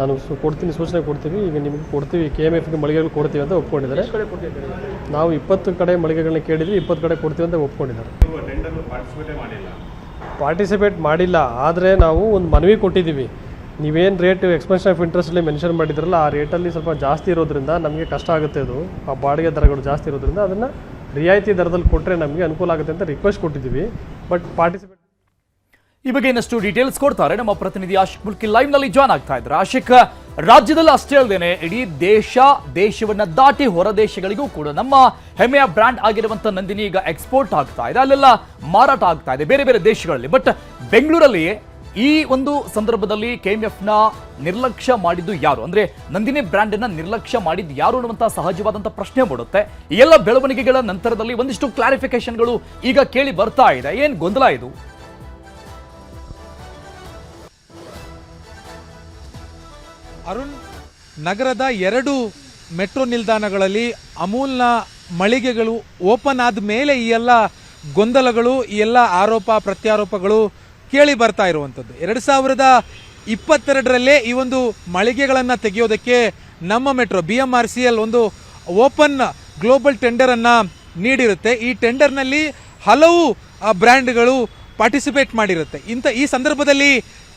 ನಾನು ಕೊಡ್ತೀನಿ, ಸೂಚನೆ ಕೊಡ್ತೀವಿ, ಈಗ ನಿಮಗೆ ಕೊಡ್ತೀವಿ, KMFಗೆ ಮಳಿಗೆಗಳು ಕೊಡ್ತೀವಿ ಅಂತ ಒಪ್ಕೊಂಡಿದ್ದಾರೆ. ನಾವು 20 ಕಡೆ ಮಳಿಗೆಗಳನ್ನ ಕೇಳಿದ್ವಿ, 20 ಕಡೆ ಕೊಡ್ತೀವಿ ಅಂತ ಒಪ್ಕೊಂಡಿದ್ದಾರೆ. ಪಾರ್ಟಿಸಿಪೇಟ್ ಮಾಡಿಲ್ಲ, ಆದರೆ ನಾವು ಒಂದು ಮನವಿ ಕೊಟ್ಟಿದ್ದೀವಿ. ನೀವೇನು ರೇಟ್ ಎಕ್ಸ್ಪ್ರೆಷನ್ ಆಫ್ ಇಂಟ್ರೆಸ್ಟಲ್ಲಿ ಮೆನ್ಷನ್ ಮಾಡಿದ್ರಲ್ಲ, ಆ ರೇಟಲ್ಲಿ ಸ್ವಲ್ಪ ಜಾಸ್ತಿ ಇರೋದ್ರಿಂದ ನಮಗೆ ಕಷ್ಟ ಆಗುತ್ತೆ. ಅದು ಆ ಬಾಡಿಗೆ ದರಗಳು ಜಾಸ್ತಿ ಇರೋದ್ರಿಂದ ಅದನ್ನು ರಿಯಾಯಿತಿ ದರದಲ್ಲಿ ಕೊಟ್ಟರೆ ನಮಗೆ ಅನುಕೂಲ ಆಗುತ್ತೆ ಅಂತ ರಿಕ್ವೆಸ್ಟ್ ಕೊಟ್ಟಿದ್ದೀವಿ. ಬಟ್ ಪಾರ್ಟಿಸಿಪೇಟ್ ಈ ಬಗ್ಗೆ ಇನ್ನಷ್ಟು ಡೀಟೇಲ್ಸ್ ಕೊಡ್ತಾರೆ ನಮ್ಮ ಪ್ರತಿನಿಧಿ ಆಶಿಕ್ ಮುಲ್ಕಿ ಲೈವ್ ನಲ್ಲಿ ಜಾಯ್ನ್ ಆಗ್ತಾ ಇದ್ದಾರೆ. ಆಶಿಕ್, ರಾಜ್ಯದಲ್ಲಿ ಅಷ್ಟೇ ಅಲ್ಲದೇನೆ ಇಡೀ ದೇಶವನ್ನ ದಾಟಿ ಹೊರ ದೇಶಗಳಿಗೂ ಕೂಡ ನಮ್ಮ ಹೆಮ್ಮೆಯ ಬ್ರ್ಯಾಂಡ್ ಆಗಿರುವಂತ ನಂದಿನಿ ಈಗ ಎಕ್ಸ್ಪೋರ್ಟ್ ಆಗ್ತಾ ಇದೆ, ಅಲ್ಲೆಲ್ಲ ಮಾರಾಟ ಆಗ್ತಾ ಇದೆ ಬೇರೆ ಬೇರೆ ದೇಶಗಳಲ್ಲಿ. ಬಟ್ ಬೆಂಗಳೂರಲ್ಲಿ ಈ ಒಂದು ಸಂದರ್ಭದಲ್ಲಿ KMF ನ ನಿರ್ಲಕ್ಷ್ಯ ಮಾಡಿದ್ದು ಯಾರು, ಅಂದ್ರೆ ನಂದಿನಿ ಬ್ರ್ಯಾಂಡ್ ಅನ್ನ ನಿರ್ಲಕ್ಷ್ಯ ಮಾಡಿದ್ದು ಯಾರು ಅನ್ನುವಂತ ಸಹಜವಾದಂತ ಪ್ರಶ್ನೆ ಮೂಡುತ್ತೆ. ಈ ಎಲ್ಲ ಬೆಳವಣಿಗೆಗಳ ನಂತರದಲ್ಲಿ ಒಂದಿಷ್ಟು ಕ್ಲಾರಿಫಿಕೇಶನ್ಗಳು ಈಗ ಕೇಳಿ ಬರ್ತಾ ಇದೆ. ಏನ್ ಗೊಂದಲ ಇದು? ಅರುಣ್, ನಗರದ 2 ಮೆಟ್ರೋ ನಿಲ್ದಾಣಗಳಲ್ಲಿ ಅಮೂಲ್ನ ಮಳಿಗೆಗಳು ಓಪನ್ ಆದ ಮೇಲೆ ಈ ಎಲ್ಲ ಗೊಂದಲಗಳು, ಈ ಎಲ್ಲ ಆರೋಪ ಪ್ರತ್ಯಾರೋಪಗಳು ಕೇಳಿ ಬರ್ತಾ ಇರುವಂಥದ್ದು. 2022ರಲ್ಲೇ ಈ ಒಂದು ಮಳಿಗೆಗಳನ್ನು ತೆಗೆಯೋದಕ್ಕೆ ನಮ್ಮ ಮೆಟ್ರೋ BMRCL ಒಂದು ಓಪನ್ ಗ್ಲೋಬಲ್ ಟೆಂಡರನ್ನು ನೀಡಿರುತ್ತೆ. ಈ ಟೆಂಡರ್ನಲ್ಲಿ ಹಲವು ಬ್ರ್ಯಾಂಡ್ಗಳು ಪಾರ್ಟಿಸಿಪೇಟ್ ಮಾಡಿರುತ್ತೆ. ಈ ಸಂದರ್ಭದಲ್ಲಿ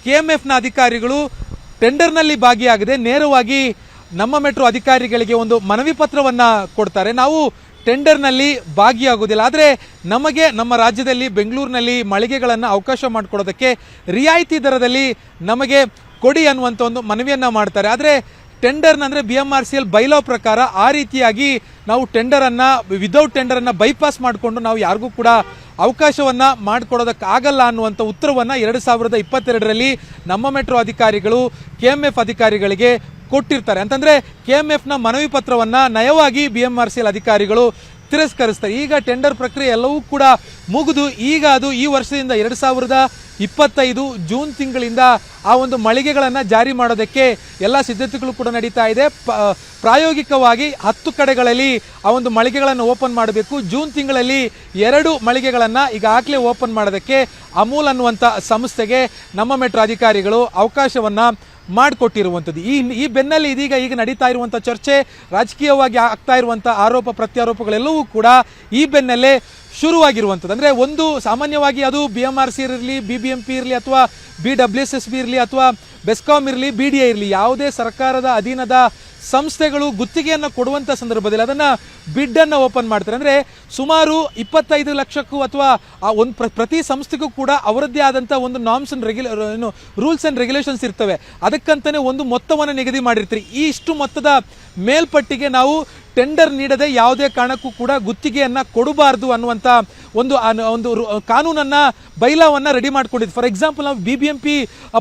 KMFನ ಅಧಿಕಾರಿಗಳು ಟೆಂಡರ್ನಲ್ಲಿ ಭಾಗಿಯಾಗದೆ ನೇರವಾಗಿ ನಮ್ಮ ಮೆಟ್ರೋ ಅಧಿಕಾರಿಗಳಿಗೆ ಒಂದು ಮನವಿ ಪತ್ರವನ್ನು ಕೊಡ್ತಾರೆ. ನಾವು ಟೆಂಡರ್ನಲ್ಲಿ ಭಾಗಿಯಾಗೋದಿಲ್ಲ, ಆದರೆ ನಮಗೆ ನಮ್ಮ ರಾಜ್ಯದಲ್ಲಿ ಬೆಂಗಳೂರಿನಲ್ಲಿ ಮಳಿಗೆಗಳನ್ನು ಅವಕಾಶ ಮಾಡಿಕೊಡೋದಕ್ಕೆ ರಿಯಾಯಿತಿ ದರದಲ್ಲಿ ನಮಗೆ ಕೊಡಿ ಅನ್ನುವಂಥ ಒಂದು ಮನವಿಯನ್ನು ಮಾಡ್ತಾರೆ. ಆದರೆ ಟೆಂಡರ್ನ ಅಂದರೆ BMRCL ಬೈಲಾ ಪ್ರಕಾರ ಆ ರೀತಿಯಾಗಿ ನಾವು ಟೆಂಡರನ್ನು ವಿದೌಟ್ ಟೆಂಡರನ್ನು ಬೈಪಾಸ್ ಮಾಡಿಕೊಂಡು ನಾವು ಯಾರಿಗೂ ಕೂಡ ಅವಕಾಶವನ್ನು ಮಾಡಿಕೊಡೋದಕ್ಕಾಗಲ್ಲ ಅನ್ನುವಂಥ ಉತ್ತರವನ್ನು 2022ರಲ್ಲಿ ನಮ್ಮ ಮೆಟ್ರೋ ಅಧಿಕಾರಿಗಳು KMF ಅಧಿಕಾರಿಗಳಿಗೆ ಕೊಟ್ಟಿರ್ತಾರೆ. ಅಂತಂದರೆ KMFನ ಮನವಿ ಪತ್ರವನ್ನು ನಯವಾಗಿ BMRCL ಅಧಿಕಾರಿಗಳು ತಿರಸ್ಕರಿಸ್ತಾರೆ. ಈಗ ಟೆಂಡರ್ ಪ್ರಕ್ರಿಯೆ ಎಲ್ಲವೂ ಕೂಡ ಮುಗಿದು ಈಗ ಅದು ಈ ವರ್ಷದಿಂದ 2025 ಜೂನ್ ತಿಂಗಳಿಂದ ಆ ಒಂದು ಮಳಿಗೆಗಳನ್ನು ಜಾರಿ ಮಾಡೋದಕ್ಕೆ ಎಲ್ಲ ಸಿದ್ಧತೆಗಳು ಕೂಡ ನಡೀತಾ ಇದೆ. ಪ್ರಾಯೋಗಿಕವಾಗಿ 10 ಕಡೆಗಳಲ್ಲಿ ಆ ಒಂದು ಮಳಿಗೆಗಳನ್ನು ಓಪನ್ ಮಾಡಬೇಕು. ಜೂನ್ ತಿಂಗಳಲ್ಲಿ 2 ಮಳಿಗೆಗಳನ್ನು ಈಗಾಗಲೇ ಓಪನ್ ಮಾಡೋದಕ್ಕೆ ಅಮೂಲ್ ಅನ್ನುವಂಥ ಸಂಸ್ಥೆಗೆ ನಮ್ಮ ಮೆಟ್ರೋ ಅಧಿಕಾರಿಗಳು ಅವಕಾಶವನ್ನು ಮಾಡಿಕೊಟ್ಟಿರುವಂಥದ್ದು. ಈ ಬೆನ್ನಲ್ಲಿ ಈಗ ನಡೀತಾ ಇರುವಂಥ ಚರ್ಚೆ, ರಾಜಕೀಯವಾಗಿ ಆಗ್ತಾ ಇರುವಂಥ ಆರೋಪ ಪ್ರತ್ಯಾರೋಪಗಳೆಲ್ಲವೂ ಕೂಡ ಈ ಬೆನ್ನಲ್ಲೇ ಶುರುವಾಗಿರುವಂಥದ್ದು. ಅಂದರೆ ಒಂದು ಸಾಮಾನ್ಯವಾಗಿ ಅದು BMRCL ಇರಲಿ, BBMP ಇರಲಿ, ಅಥವಾ BWSSB ಇರಲಿ, ಅಥವಾ ಬೆಸ್ಕಾಂ ಇರಲಿ, BDA ಇರಲಿ, ಯಾವುದೇ ಸರ್ಕಾರದ ಅಧೀನದ ಸಂಸ್ಥೆಗಳು ಗುತ್ತಿಗೆಯನ್ನು ಕೊಡುವಂಥ ಸಂದರ್ಭದಲ್ಲಿ ಅದನ್ನು ಬಿಡ್ಡನ್ನು ಓಪನ್ ಮಾಡ್ತಾರೆ. ಅಂದರೆ ಸುಮಾರು 25 ಲಕ್ಷಕ್ಕೂ ಅಥವಾ ಪ್ರತಿ ಸಂಸ್ಥೆಗೂ ಕೂಡ ಅವರದ್ದೇ ಆದಂಥ ಒಂದು norms and rules and regulations ಇರ್ತವೆ. ಅದಕ್ಕಂತಲೇ ಒಂದು ಮೊತ್ತವನ್ನು ನಿಗದಿ ಮಾಡಿರ್ತೀರಿ. ಈ ಇಷ್ಟು ಮೊತ್ತದ ಮೇಲ್ಪಟ್ಟಿಗೆ ನಾವು ಟೆಂಡರ್ ನೀಡದೆ ಯಾವುದೇ ಕಾರಣಕ್ಕೂ ಕೂಡ ಗುತ್ತಿಗೆಯನ್ನು ಕೊಡಬಾರ್ದು ಅನ್ನುವಂಥ ಒಂದು ಕಾನೂನನ್ನು ಬೈಲಾವನ್ನು ರೆಡಿ ಮಾಡ್ಕೊಂಡಿದ್ದು. ಫಾರ್ ಎಕ್ಸಾಂಪಲ್ ನಾವು BBMP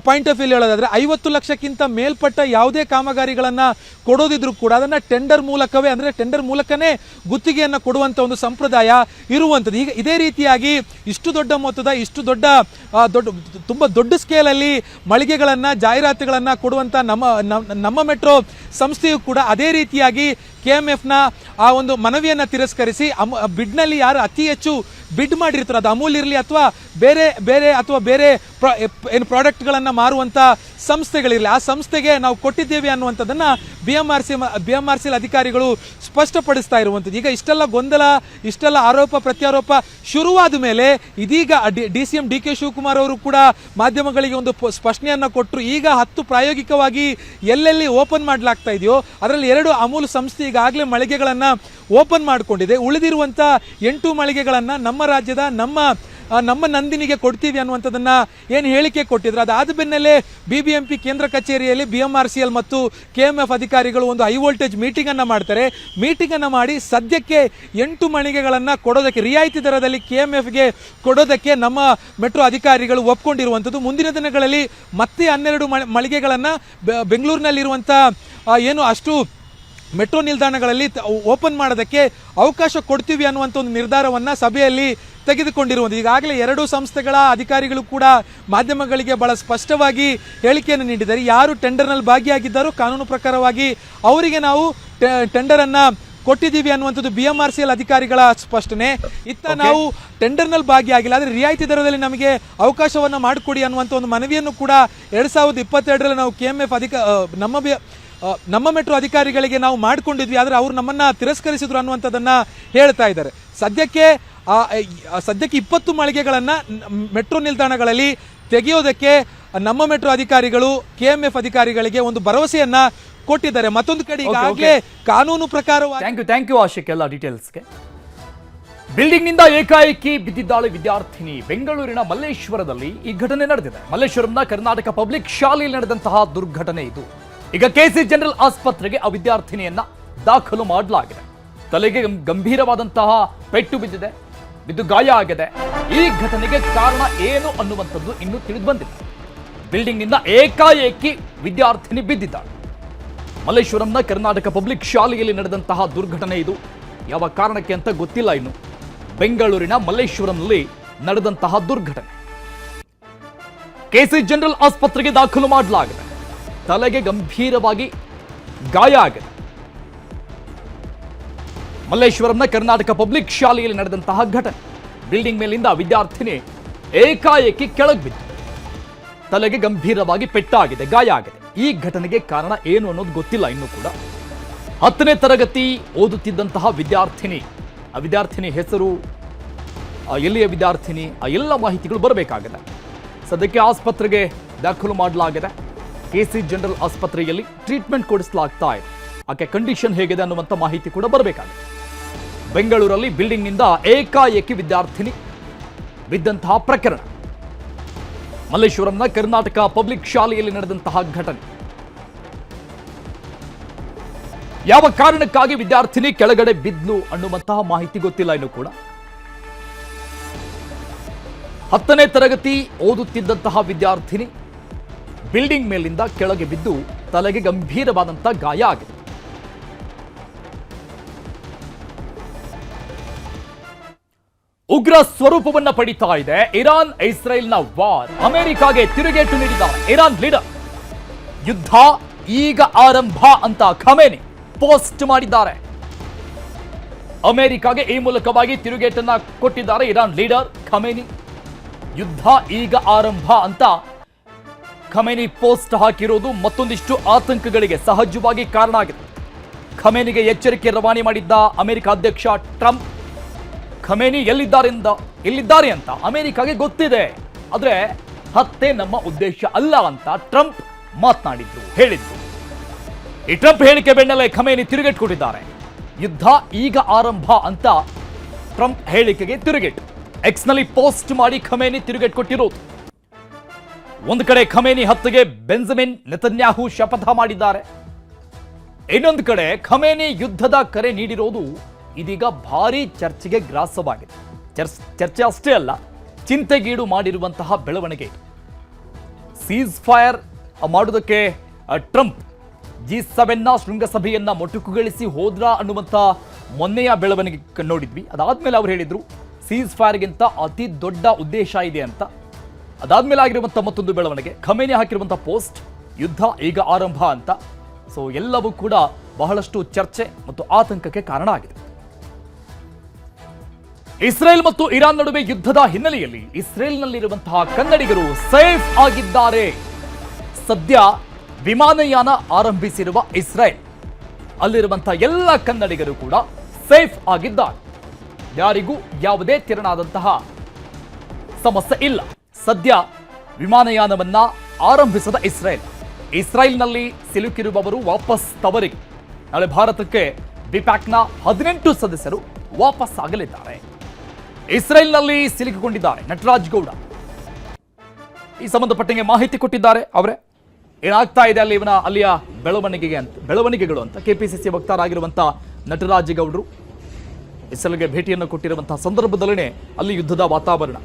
ಪಾಯಿಂಟ್ ಆಫ್ ವ್ಯೂ ಹೇಳೋದಾದರೆ 50 ಲಕ್ಷಕ್ಕಿಂತ ಮೇಲ್ಪಟ್ಟ ಯಾವುದೇ ಕಾಮಗಾರಿಗಳನ್ನು ಕೊಡೋದಿದ್ರು ಕೂಡ ಅದನ್ನು ಟೆಂಡರ್ ಮೂಲಕವೇ, ಅಂದರೆ ಟೆಂಡರ್ ಮೂಲಕನೇ ಗುತ್ತಿಗೆಯನ್ನು ಕೊಡುವಂಥ ಒಂದು ಸಂಪ್ರದಾಯ ಇರುವಂಥದ್ದು. ಈಗ ಇದೇ ರೀತಿಯಾಗಿ ಇಷ್ಟು ದೊಡ್ಡ ಮೊತ್ತದ, ಇಷ್ಟು ದೊಡ್ಡ ತುಂಬ ದೊಡ್ಡ ಸ್ಕೇಲಲ್ಲಿ ಮಳಿಗೆಗಳನ್ನು, ಜಾಹೀರಾತುಗಳನ್ನು ಕೊಡುವಂಥ ನಮ್ಮ ಮೆಟ್ರೋ ಸಂಸ್ಥೆಯು ಕೂಡ ಅದೇ ರೀತಿಯಾಗಿ KMFನ ಆ ಒಂದು ಮನವಿಯನ್ನು ತಿರಸ್ಕರಿಸಿ ಬಿಡ್ನಲ್ಲಿ ಯಾರು ಅತಿ ಹೆಚ್ಚು ಬಿಡ್ ಮಾಡಿರ್ತಾರೆ, ಅದು ಅಮೂಲ್ ಇರಲಿ ಅಥವಾ ಬೇರೆ ಏನು ಪ್ರಾಡಕ್ಟ್ಗಳನ್ನು ಮಾರುವಂಥ ಸಂಸ್ಥೆಗಳಿರಲಿ, ಆ ಸಂಸ್ಥೆಗೆ ನಾವು ಕೊಟ್ಟಿದ್ದೇವೆ ಅನ್ನುವಂಥದ್ದನ್ನು BMRCL ಅಧಿಕಾರಿಗಳು ಸ್ಪಷ್ಟಪಡಿಸ್ತಾ ಇರುವಂಥದ್ದು. ಈಗ ಇಷ್ಟೆಲ್ಲ ಗೊಂದಲ, ಇಷ್ಟೆಲ್ಲ ಆರೋಪ ಪ್ರತ್ಯಾರೋಪ ಶುರುವಾದ ಮೇಲೆ ಇದೀಗ DCM DK ಶಿವಕುಮಾರ್ ಅವರು ಕೂಡ ಮಾಧ್ಯಮಗಳಿಗೆ ಒಂದು ಸ್ಪಷ್ಟನೆಯನ್ನು ಕೊಟ್ಟರು. ಈಗ 10 ಪ್ರಾಯೋಗಿಕವಾಗಿ ಎಲ್ಲೆಲ್ಲಿ ಓಪನ್ ಮಾಡಲಾಗ್ತಾ ಇದೆಯೋ ಅದರಲ್ಲಿ 2 ಅಮೂಲ್ ಸಂಸ್ಥೆ ಈಗಾಗಲೇ ಮಳಿಗೆಗಳನ್ನು ಓಪನ್ ಮಾಡಿಕೊಂಡಿದೆ. ಉಳಿದಿರುವಂಥ 8 ಮಳಿಗೆಗಳನ್ನು ನಮ್ಮ ರಾಜ್ಯದ ನಮ್ಮ ನಂದಿನಿಗೆ ಕೊಡ್ತೀವಿ ಅನ್ನುವಂಥದ್ದನ್ನು ಏನು ಹೇಳಿಕೆ ಕೊಟ್ಟಿದ್ರು, ಅದಾದ ಬೆನ್ನಲ್ಲೇ BBMP ಕೇಂದ್ರ ಕಚೇರಿಯಲ್ಲಿ BMRCL ಮತ್ತು KMF ಅಧಿಕಾರಿಗಳು ಒಂದು ಹೈ ವೋಲ್ಟೇಜ್ ಮೀಟಿಂಗನ್ನು ಮಾಡ್ತಾರೆ. ಮೀಟಿಂಗನ್ನು ಮಾಡಿ ಸದ್ಯಕ್ಕೆ 8 ಮಳಿಗೆಗಳನ್ನು ಕೊಡೋದಕ್ಕೆ, ರಿಯಾಯಿತಿ ದರದಲ್ಲಿ KMFಗೆ ಕೊಡೋದಕ್ಕೆ ನಮ್ಮ ಮೆಟ್ರೋ ಅಧಿಕಾರಿಗಳು ಒಪ್ಕೊಂಡಿರುವಂಥದ್ದು. ಮುಂದಿನ ದಿನಗಳಲ್ಲಿ ಮತ್ತೆ 12 ಮಳಿಗೆಗಳನ್ನು ಬೆಂಗಳೂರಿನಲ್ಲಿರುವಂಥ ಏನು ಅಷ್ಟು ಮೆಟ್ರೋ ನಿಲ್ದಾಣಗಳಲ್ಲಿ ಓಪನ್ ಮಾಡೋದಕ್ಕೆ ಅವಕಾಶ ಕೊಡ್ತೀವಿ ಅನ್ನುವಂಥ ಒಂದು ನಿರ್ಧಾರವನ್ನು ಸಭೆಯಲ್ಲಿ ತೆಗೆದುಕೊಂಡಿರುವುದು. ಈಗಾಗಲೇ 2 ಸಂಸ್ಥೆಗಳ ಅಧಿಕಾರಿಗಳು ಕೂಡ ಮಾಧ್ಯಮಗಳಿಗೆ ಬಹಳ ಸ್ಪಷ್ಟವಾಗಿ ಹೇಳಿಕೆಯನ್ನು ನೀಡಿದ್ದಾರೆ. ಯಾರು ಟೆಂಡರ್ನಲ್ಲಿ ಭಾಗಿಯಾಗಿದ್ದಾರೋ ಕಾನೂನು ಪ್ರಕಾರವಾಗಿ ಅವರಿಗೆ ನಾವು ಟೆಂಡರನ್ನು ಕೊಟ್ಟಿದ್ದೀವಿ ಅನ್ನುವಂಥದ್ದು BMRCL ಅಧಿಕಾರಿಗಳ ಸ್ಪಷ್ಟನೆ. ನಾವು ಟೆಂಡರ್ನಲ್ಲಿ ಭಾಗಿಯಾಗಿಲ್ಲ, ಆದರೆ ರಿಯಾಯಿತಿ ದರದಲ್ಲಿ ನಮಗೆ ಅವಕಾಶವನ್ನು ಮಾಡಿಕೊಡಿ ಅನ್ನುವಂಥ ಒಂದು ಮನವಿಯನ್ನು ಕೂಡ 2022ರಲ್ಲಿ ನಾವು KMF ನಮ್ಮ ಮೆಟ್ರೋ ಅಧಿಕಾರಿಗಳಿಗೆ ನಾವು ಮಾಡಿಕೊಂಡಿದ್ವಿ, ಆದರೆ ಅವರು ನಮ್ಮನ್ನು ತಿರಸ್ಕರಿಸಿದ್ರು ಅನ್ನುವಂಥದ್ದನ್ನು ಹೇಳ್ತಾ ಇದ್ದಾರೆ. ಸದ್ಯಕ್ಕೆ 20 ಮಳಿಗೆಗಳನ್ನು ಮೆಟ್ರೋ ನಿಲ್ದಾಣಗಳಲ್ಲಿ ತೆಗೆಯೋದಕ್ಕೆ ನಮ್ಮ ಮೆಟ್ರೋ ಅಧಿಕಾರಿಗಳು KMF ಅಧಿಕಾರಿಗಳಿಗೆ ಒಂದು ಭರವಸೆಯನ್ನ ಕೊಟ್ಟಿದ್ದಾರೆ. ಮತ್ತೊಂದು ಕಡೆ ಈಗಾಗಲೇ ಕಾನೂನು ಪ್ರಕಾರವಾಗಿ ಥ್ಯಾಂಕ್ ಯು ಆಶಿಕ್ ಎಲ್ಲ ಡೀಟೇಲ್ಸ್ಗೆ. ಬಿಲ್ಡಿಂಗ್ ನಿಂದ ಏಕಾಏಕಿ ಬಿದ್ದಿದ್ದಾಳೆ ವಿದ್ಯಾರ್ಥಿನಿ. ಬೆಂಗಳೂರಿನ ಮಲ್ಲೇಶ್ವರದಲ್ಲಿ ಈ ಘಟನೆ ನಡೆದಿದೆ. ಮಲ್ಲೇಶ್ವರಂನ ಕರ್ನಾಟಕ ಪಬ್ಲಿಕ್ ಶಾಲೆಯಲ್ಲಿ ನಡೆದಂತಹ ದುರ್ಘಟನೆ ಇದು. ಈಗ KC ಜನರಲ್ ಆಸ್ಪತ್ರೆಗೆ ಆ ವಿದ್ಯಾರ್ಥಿನಿಯನ್ನ ದಾಖಲು ಮಾಡಲಾಗಿದೆ. ತಲೆಗೆ ಗಂಭೀರವಾದಂತಹ ಪೆಟ್ಟು ಬಿದ್ದು ಗಾಯ ಆಗಿದೆ. ಈ ಘಟನೆಗೆ ಕಾರಣ ಏನು ಅನ್ನುವಂಥದ್ದು ಇನ್ನೂ ತಿಳಿದು ಬಂದಿಲ್ಲ. ಬಿಲ್ಡಿಂಗ್ ನಿಂದ ಏಕಾಏಕಿ ವಿದ್ಯಾರ್ಥಿನಿ ಬಿದ್ದಿದ್ದಾಳೆ. ಮಲ್ಲೇಶ್ವರಂನ ಕರ್ನಾಟಕ ಪಬ್ಲಿಕ್ ಶಾಲೆಯಲ್ಲಿ ನಡೆದಂತಹ ದುರ್ಘಟನೆ ಇದು. ಯಾವ ಕಾರಣಕ್ಕೆ ಅಂತ ಗೊತ್ತಿಲ್ಲ ಇನ್ನು. ಬೆಂಗಳೂರಿನ ಮಲ್ಲೇಶ್ವರಂನಲ್ಲಿ ನಡೆದಂತಹ ದುರ್ಘಟನೆ. KC ಜನರಲ್ ಆಸ್ಪತ್ರೆಗೆ ದಾಖಲು ಮಾಡಲಾಗಿದೆ. ತಲೆಗೆ ಗಂಭೀರವಾಗಿ ಗಾಯ ಆಗಿದೆ. ಮಲ್ಲೇಶ್ವರಂನ ಕರ್ನಾಟಕ ಪಬ್ಲಿಕ್ ಶಾಲೆಯಲ್ಲಿ ನಡೆದಂತಹ ಘಟನೆ. ಬಿಲ್ಡಿಂಗ್ ಮೇಲಿಂದ ವಿದ್ಯಾರ್ಥಿನಿ ಏಕಾಏಕಿ ಕೆಳಗೆ ಬಿದ್ದು ತಲೆಗೆ ಗಂಭೀರವಾಗಿ ಪೆಟ್ಟಾಗಿದೆ, ಗಾಯ ಆಗಿದೆ. ಈ ಘಟನೆಗೆ ಕಾರಣ ಏನು ಅನ್ನೋದು ಗೊತ್ತಿಲ್ಲ ಇನ್ನೂ ಕೂಡ. 10ನೇ ತರಗತಿ ಓದುತ್ತಿದ್ದಂತಹ ವಿದ್ಯಾರ್ಥಿನಿ, ಆ ವಿದ್ಯಾರ್ಥಿನಿ ಹೆಸರು, ಎಲ್ಲಿಯ ವಿದ್ಯಾರ್ಥಿನಿ, ಆ ಎಲ್ಲ ಮಾಹಿತಿಗಳು ಬರಬೇಕಾಗಿದೆ. ಸದ್ಯಕ್ಕೆ ಆಸ್ಪತ್ರೆಗೆ ದಾಖಲು ಮಾಡಲಾಗಿದೆ. KC ಜನರಲ್ ಆಸ್ಪತ್ರೆಯಲ್ಲಿ ಟ್ರೀಟ್ಮೆಂಟ್ ಕೊಡಿಸಲಾಗ್ತಾ ಇದೆ. ಆಕೆ ಕಂಡೀಷನ್ ಹೇಗಿದೆ ಅನ್ನುವಂಥ ಮಾಹಿತಿ ಕೂಡ ಬರಬೇಕಾಗಿದೆ. ಬೆಂಗಳೂರಲ್ಲಿ ಬಿಲ್ಡಿಂಗ್ ನಿಂದ ಏಕಾಏಕಿ ವಿದ್ಯಾರ್ಥಿನಿ ಬಿದ್ದಂತಹ ಪ್ರಕರಣ. ಮಲ್ಲೇಶ್ವರಂನ ಕರ್ನಾಟಕ ಪಬ್ಲಿಕ್ ಶಾಲೆಯಲ್ಲಿ ನಡೆದಂತಹ ಘಟನೆ. ಯಾವ ಕಾರಣಕ್ಕಾಗಿ ವಿದ್ಯಾರ್ಥಿನಿ ಕೆಳಗಡೆ ಬಿದ್ಲು ಅನ್ನುವಂತಹ ಮಾಹಿತಿ ಗೊತ್ತಿಲ್ಲ ಇನ್ನು ಕೂಡ. 10ನೇ ತರಗತಿ ಓದುತ್ತಿದ್ದಂತಹ ವಿದ್ಯಾರ್ಥಿನಿ ಬಿಲ್ಡಿಂಗ್ ಮೇಲಿಂದ ಕೆಳಗೆ ಬಿದ್ದು ತಲೆಗೆ ಗಂಭೀರವಾದಂತಹ ಗಾಯ ಆಗಿದೆ. ಉಗ್ರ ಸ್ವರೂಪವನ್ನ ಪಡಿತಾ ಇದೆ ಇರಾನ್ ಇಸ್ರೇಲ್ನ ವಾರ್. ಅಮೆರಿಕಾಗೆ ತಿರುಗೇಟು ನೀಡಿದ್ದಾರೆ ಇರಾನ್ ಲೀಡರ್. ಯುದ್ಧ ಈಗ ಆರಂಭ ಅಂತ ಖಮೇನಿ ಪೋಸ್ಟ್ ಮಾಡಿದ್ದಾರೆ. ಅಮೆರಿಕಾಗೆ ಈ ಮೂಲಕವಾಗಿ ತಿರುಗೇಟನ್ನ ಕೊಟ್ಟಿದ್ದಾರೆ ಇರಾನ್ ಲೀಡರ್ ಖಮೇನಿ. ಯುದ್ಧ ಈಗ ಆರಂಭ ಅಂತ ಖಮೇನಿ ಪೋಸ್ಟ್ ಹಾಕಿರೋದು ಮತ್ತೊಂದಿಷ್ಟು ಆತಂಕಗಳಿಗೆ ಸಹಜವಾಗಿ ಕಾರಣ ಆಗಿದೆ. ಖಮೇನಿಗೆ ಎಚ್ಚರಿಕೆ ರವಾನೆ ಮಾಡಿದ್ದ ಅಮೆರಿಕ ಅಧ್ಯಕ್ಷ ಟ್ರಂಪ್, ಖಮೇನಿ ಎಲ್ಲಿದ್ದಾರೆ ಅಂತ ಅಮೆರಿಕಾಗೆ ಗೊತ್ತಿದೆ, ಆದ್ರೆ ಹತ್ಯೆ ನಮ್ಮ ಉದ್ದೇಶ ಅಲ್ಲ ಅಂತ ಟ್ರಂಪ್ ಹೇಳಿದ್ರು. ಈ ಟ್ರಂಪ್ ಹೇಳಿಕೆ ಬೆನ್ನಲ್ಲೇ ಖಮೇನಿ ತಿರುಗೇಟು ಕೊಟ್ಟಿದ್ದಾರೆ. ಯುದ್ಧ ಈಗ ಆರಂಭ ಅಂತ ಟ್ರಂಪ್ ಹೇಳಿಕೆಗೆ ತಿರುಗೇಟು. ಎಕ್ಸ್ನಲ್ಲಿ ಪೋಸ್ಟ್ ಮಾಡಿ ಖಮೇನಿ ತಿರುಗೇಟು ಕೊಟ್ಟಿರೋದು. ಒಂದು ಕಡೆ ಖಮೇನಿ ಹತ್ಯೆಗೆ ಬೆಂಜಮಿನ್ ನೆತನ್ಯಾಹು ಶಪಥ ಮಾಡಿದ್ದಾರೆ. ಇನ್ನೊಂದು ಕಡೆ ಖಮೇನಿ ಯುದ್ಧದ ಕರೆ ನೀಡಿರೋದು ಇದೀಗ ಭಾರೀ ಚರ್ಚೆಗೆ ಗ್ರಾಸವಾಗಿದೆ. ಚರ್ಚೆ ಅಷ್ಟೇ ಅಲ್ಲ, ಚಿಂತೆಗೀಡು ಮಾಡಿರುವಂತಹ ಬೆಳವಣಿಗೆ. ಸೀಸ್ ಫೈರ್ ಮಾಡೋದಕ್ಕೆ ಟ್ರಂಪ್ G7ನ ಶೃಂಗಸಭೆಯನ್ನ ಮೊಟಕುಗೊಳಿಸಿ ಹೋದ್ರ ಅನ್ನುವಂಥ ಮೊನ್ನೆಯ ಬೆಳವಣಿಗೆ ನೋಡಿದ್ವಿ. ಅದಾದ್ಮೇಲೆ ಅವ್ರು ಹೇಳಿದ್ರು ಸೀಸ್ ಫೈರ್ಗಿಂತ ಅತಿ ದೊಡ್ಡ ಉದ್ದೇಶ ಇದೆ ಅಂತ. ಅದಾದ್ಮೇಲೆ ಆಗಿರುವಂಥ ಮತ್ತೊಂದು ಬೆಳವಣಿಗೆ, ಖಮೇನಿ ಹಾಕಿರುವಂಥ ಪೋಸ್ಟ್, ಯುದ್ಧ ಈಗ ಆರಂಭ ಅಂತ. ಸೊ ಎಲ್ಲವೂ ಕೂಡ ಬಹಳಷ್ಟು ಚರ್ಚೆ ಮತ್ತು ಆತಂಕಕ್ಕೆ ಕಾರಣ ಆಗಿದೆ. ಇಸ್ರೇಲ್ ಮತ್ತು ಇರಾನ್ ನಡುವೆ ಯುದ್ಧದ ಹಿನ್ನೆಲೆಯಲ್ಲಿ ಇಸ್ರೇಲ್ನಲ್ಲಿರುವಂತಹ ಕನ್ನಡಿಗರು ಸೇಫ್ ಆಗಿದ್ದಾರೆ. ಸದ್ಯ ವಿಮಾನಯಾನ ಆರಂಭಿಸಿರುವ ಇಸ್ರೇಲ್ ಅಲ್ಲಿರುವಂತಹ ಎಲ್ಲ ಕನ್ನಡಿಗರು ಕೂಡ ಸೇಫ್ ಆಗಿದ್ದಾರೆ. ಯಾರಿಗೂ ಯಾವುದೇ ತೆರನಾದಂತಹ ಸಮಸ್ಯೆ ಇಲ್ಲ. ಸದ್ಯ ವಿಮಾನಯಾನವನ್ನ ಆರಂಭಿಸದ ಇಸ್ರೇಲ್ನಲ್ಲಿ ಸಿಲುಕಿರುವವರು ವಾಪಸ್ ತವರಿಗೆ. ನಾಳೆ ಭಾರತಕ್ಕೆ ಬಿಪ್ಯಾಕ್ನ 18 ಸದಸ್ಯರು ವಾಪಸ್ ಆಗಲಿದ್ದಾರೆ. ಇಸ್ರೇಲ್ನಲ್ಲಿ ಸಿಲುಕಿಕೊಂಡಿದ್ದಾರೆ ನಟರಾಜ್ ಗೌಡ. ಈ ಸಂಬಂಧಪಟ್ಟಂಗೆ ಮಾಹಿತಿ ಕೊಟ್ಟಿದ್ದಾರೆ ಅವರೇ. ಏನಾಗ್ತಾ ಇದೆ ಅಲ್ಲಿಯ ಬೆಳವಣಿಗೆಗಳು ಅಂತ ಕೆಪಿಸಿಸಿ ವಕ್ತಾರಾಗಿರುವಂತಹ ನಟರಾಜ್ ಗೌಡರು ಇಸ್ರೇಲ್ಗೆ ಭೇಟಿಯನ್ನು ಕೊಟ್ಟಿರುವಂತಹ ಸಂದರ್ಭದಲ್ಲೇ ಅಲ್ಲಿ ಯುದ್ಧದ ವಾತಾವರಣ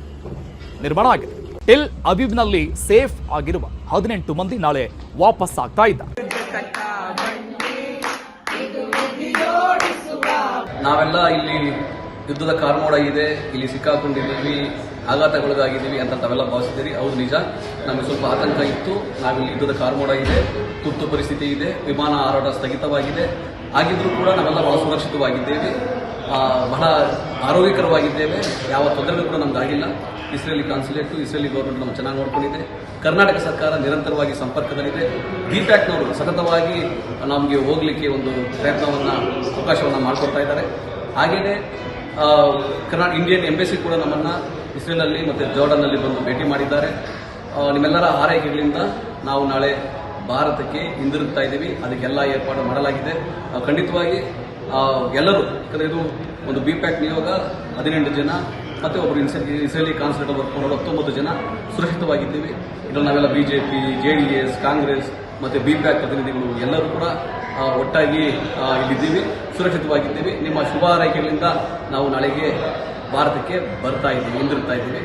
ನಿರ್ಮಾಣ ಆಗಿದೆ. ಟೆಲ್ ಅವೀವ್ನಲ್ಲಿ ಸೇಫ್ ಆಗಿರುವ 18 ಮಂದಿ ನಾಳೆ ವಾಪಸ್ ಆಗ್ತಾ ಇದ್ದಾರೆ. ನಾವೆಲ್ಲ ಇಲ್ಲಿ ಯುದ್ಧದ ಕಾರ್ಮೋಡ ಇದೆ, ಇಲ್ಲಿ ಸಿಕ್ಕಾಕೊಂಡಿದ್ದೀವಿ, ಆಘಾತಗೊಳಗಾಗಿದ್ದೀವಿ ಅಂತ ತಾವೆಲ್ಲ ಭಾವಿಸಿದ್ದೀರಿ. ಹೌದು, ನಿಜ. ನಮಗೆ ಸ್ವಲ್ಪ ಆತಂಕ ಇತ್ತು. ನಾವಿಲ್ಲಿ ಯುದ್ಧದ ಕಾರ್ಮೋಡ ಇದೆ, ತುರ್ತು ಪರಿಸ್ಥಿತಿ ಇದೆ, ವಿಮಾನ ಹಾರಾಟ ಸ್ಥಗಿತವಾಗಿದೆ. ಆಗಿದ್ರೂ ಕೂಡ ನಾವೆಲ್ಲ ಬಹಳ ಸುರಕ್ಷಿತವಾಗಿದ್ದೇವೆ, ಬಹಳ ಆರೋಗ್ಯಕರವಾಗಿದ್ದೇವೆ. ಯಾವ ತೊಂದರೆಗಳು ಕೂಡ ನಮ್ಗಾಗಿಲ್ಲ. ಇಸ್ರೇಲಿ ಕಾನ್ಸುಲೇಟು, ಇಸ್ರೇಲಿ ಗೌರ್ಮೆಂಟ್ ನಾವು ಚೆನ್ನಾಗಿ ನೋಡ್ಕೊಂಡಿದೆ. ಕರ್ನಾಟಕ ಸರ್ಕಾರ ನಿರಂತರವಾಗಿ ಸಂಪರ್ಕದಲ್ಲಿದೆ. ಬಿಪ್ಯಾಕ್ನವರು ಸತತವಾಗಿ ನಮಗೆ ಹೋಗಲಿಕ್ಕೆ ಒಂದು ಅವಕಾಶವನ್ನು ಮಾಡಿಕೊಡ್ತಾ ಇದ್ದಾರೆ. ಹಾಗೆಯೇ ಇಂಡಿಯನ್ ಎಂಬೆಸಿ ಕೂಡ ನಮ್ಮನ್ನು ಇಸ್ರೇಲಲ್ಲಿ ಮತ್ತು ಜೋರ್ಡನ್ನಲ್ಲಿ ಬಂದು ಭೇಟಿ ಮಾಡಿದ್ದಾರೆ. ನಿಮ್ಮೆಲ್ಲರ ಆರೈಕೆಗಳಿಂದ ನಾವು ನಾಳೆ ಭಾರತಕ್ಕೆ ಹಿಂದಿರುಗ್ತಾ ಇದ್ದೀವಿ. ಅದಕ್ಕೆಲ್ಲ ಏರ್ಪಾಡು ಮಾಡಲಾಗಿದೆ. ಖಂಡಿತವಾಗಿ ಎಲ್ಲರೂ, ಯಾಕಂದರೆ ಇದು ಒಂದು ಬಿಪ್ಯಾಕ್ ನಿಯೋಗ 18 ಜನ ಮತ್ತು ಒಬ್ಬರು ಇಸ್ರೇಲಿ ಕಾನ್ಸುಲೇಟ್ ವರ್ಕ್ ಮಾಡೋರು 19 ಜನ ಸುರಕ್ಷಿತವಾಗಿದ್ದೀವಿ. ಇದರಲ್ಲಿ ನಾವೆಲ್ಲ ಬಿಜೆಪಿ, JDS, ಕಾಂಗ್ರೆಸ್ ಮತ್ತು ಬಿಪ್ಯಾಕ್ ಪ್ರತಿನಿಧಿಗಳು ಎಲ್ಲರೂ ಕೂಡ ಒಟ್ಟಾಗಿ ಇಲ್ಲಿದ್ದೀವಿ, ಸುರಕ್ಷಿತವಾಗಿದ್ದೀವಿ. ನಿಮ್ಮ ಶುಭ ಹಾರೈಕೆಗಳಿಂದ ನಾವು ನಾಳೆಗೆ ಭಾರತಕ್ಕೆ ಹಿಂದಿರುಗ್ತಾ ಇದ್ದೀವಿ.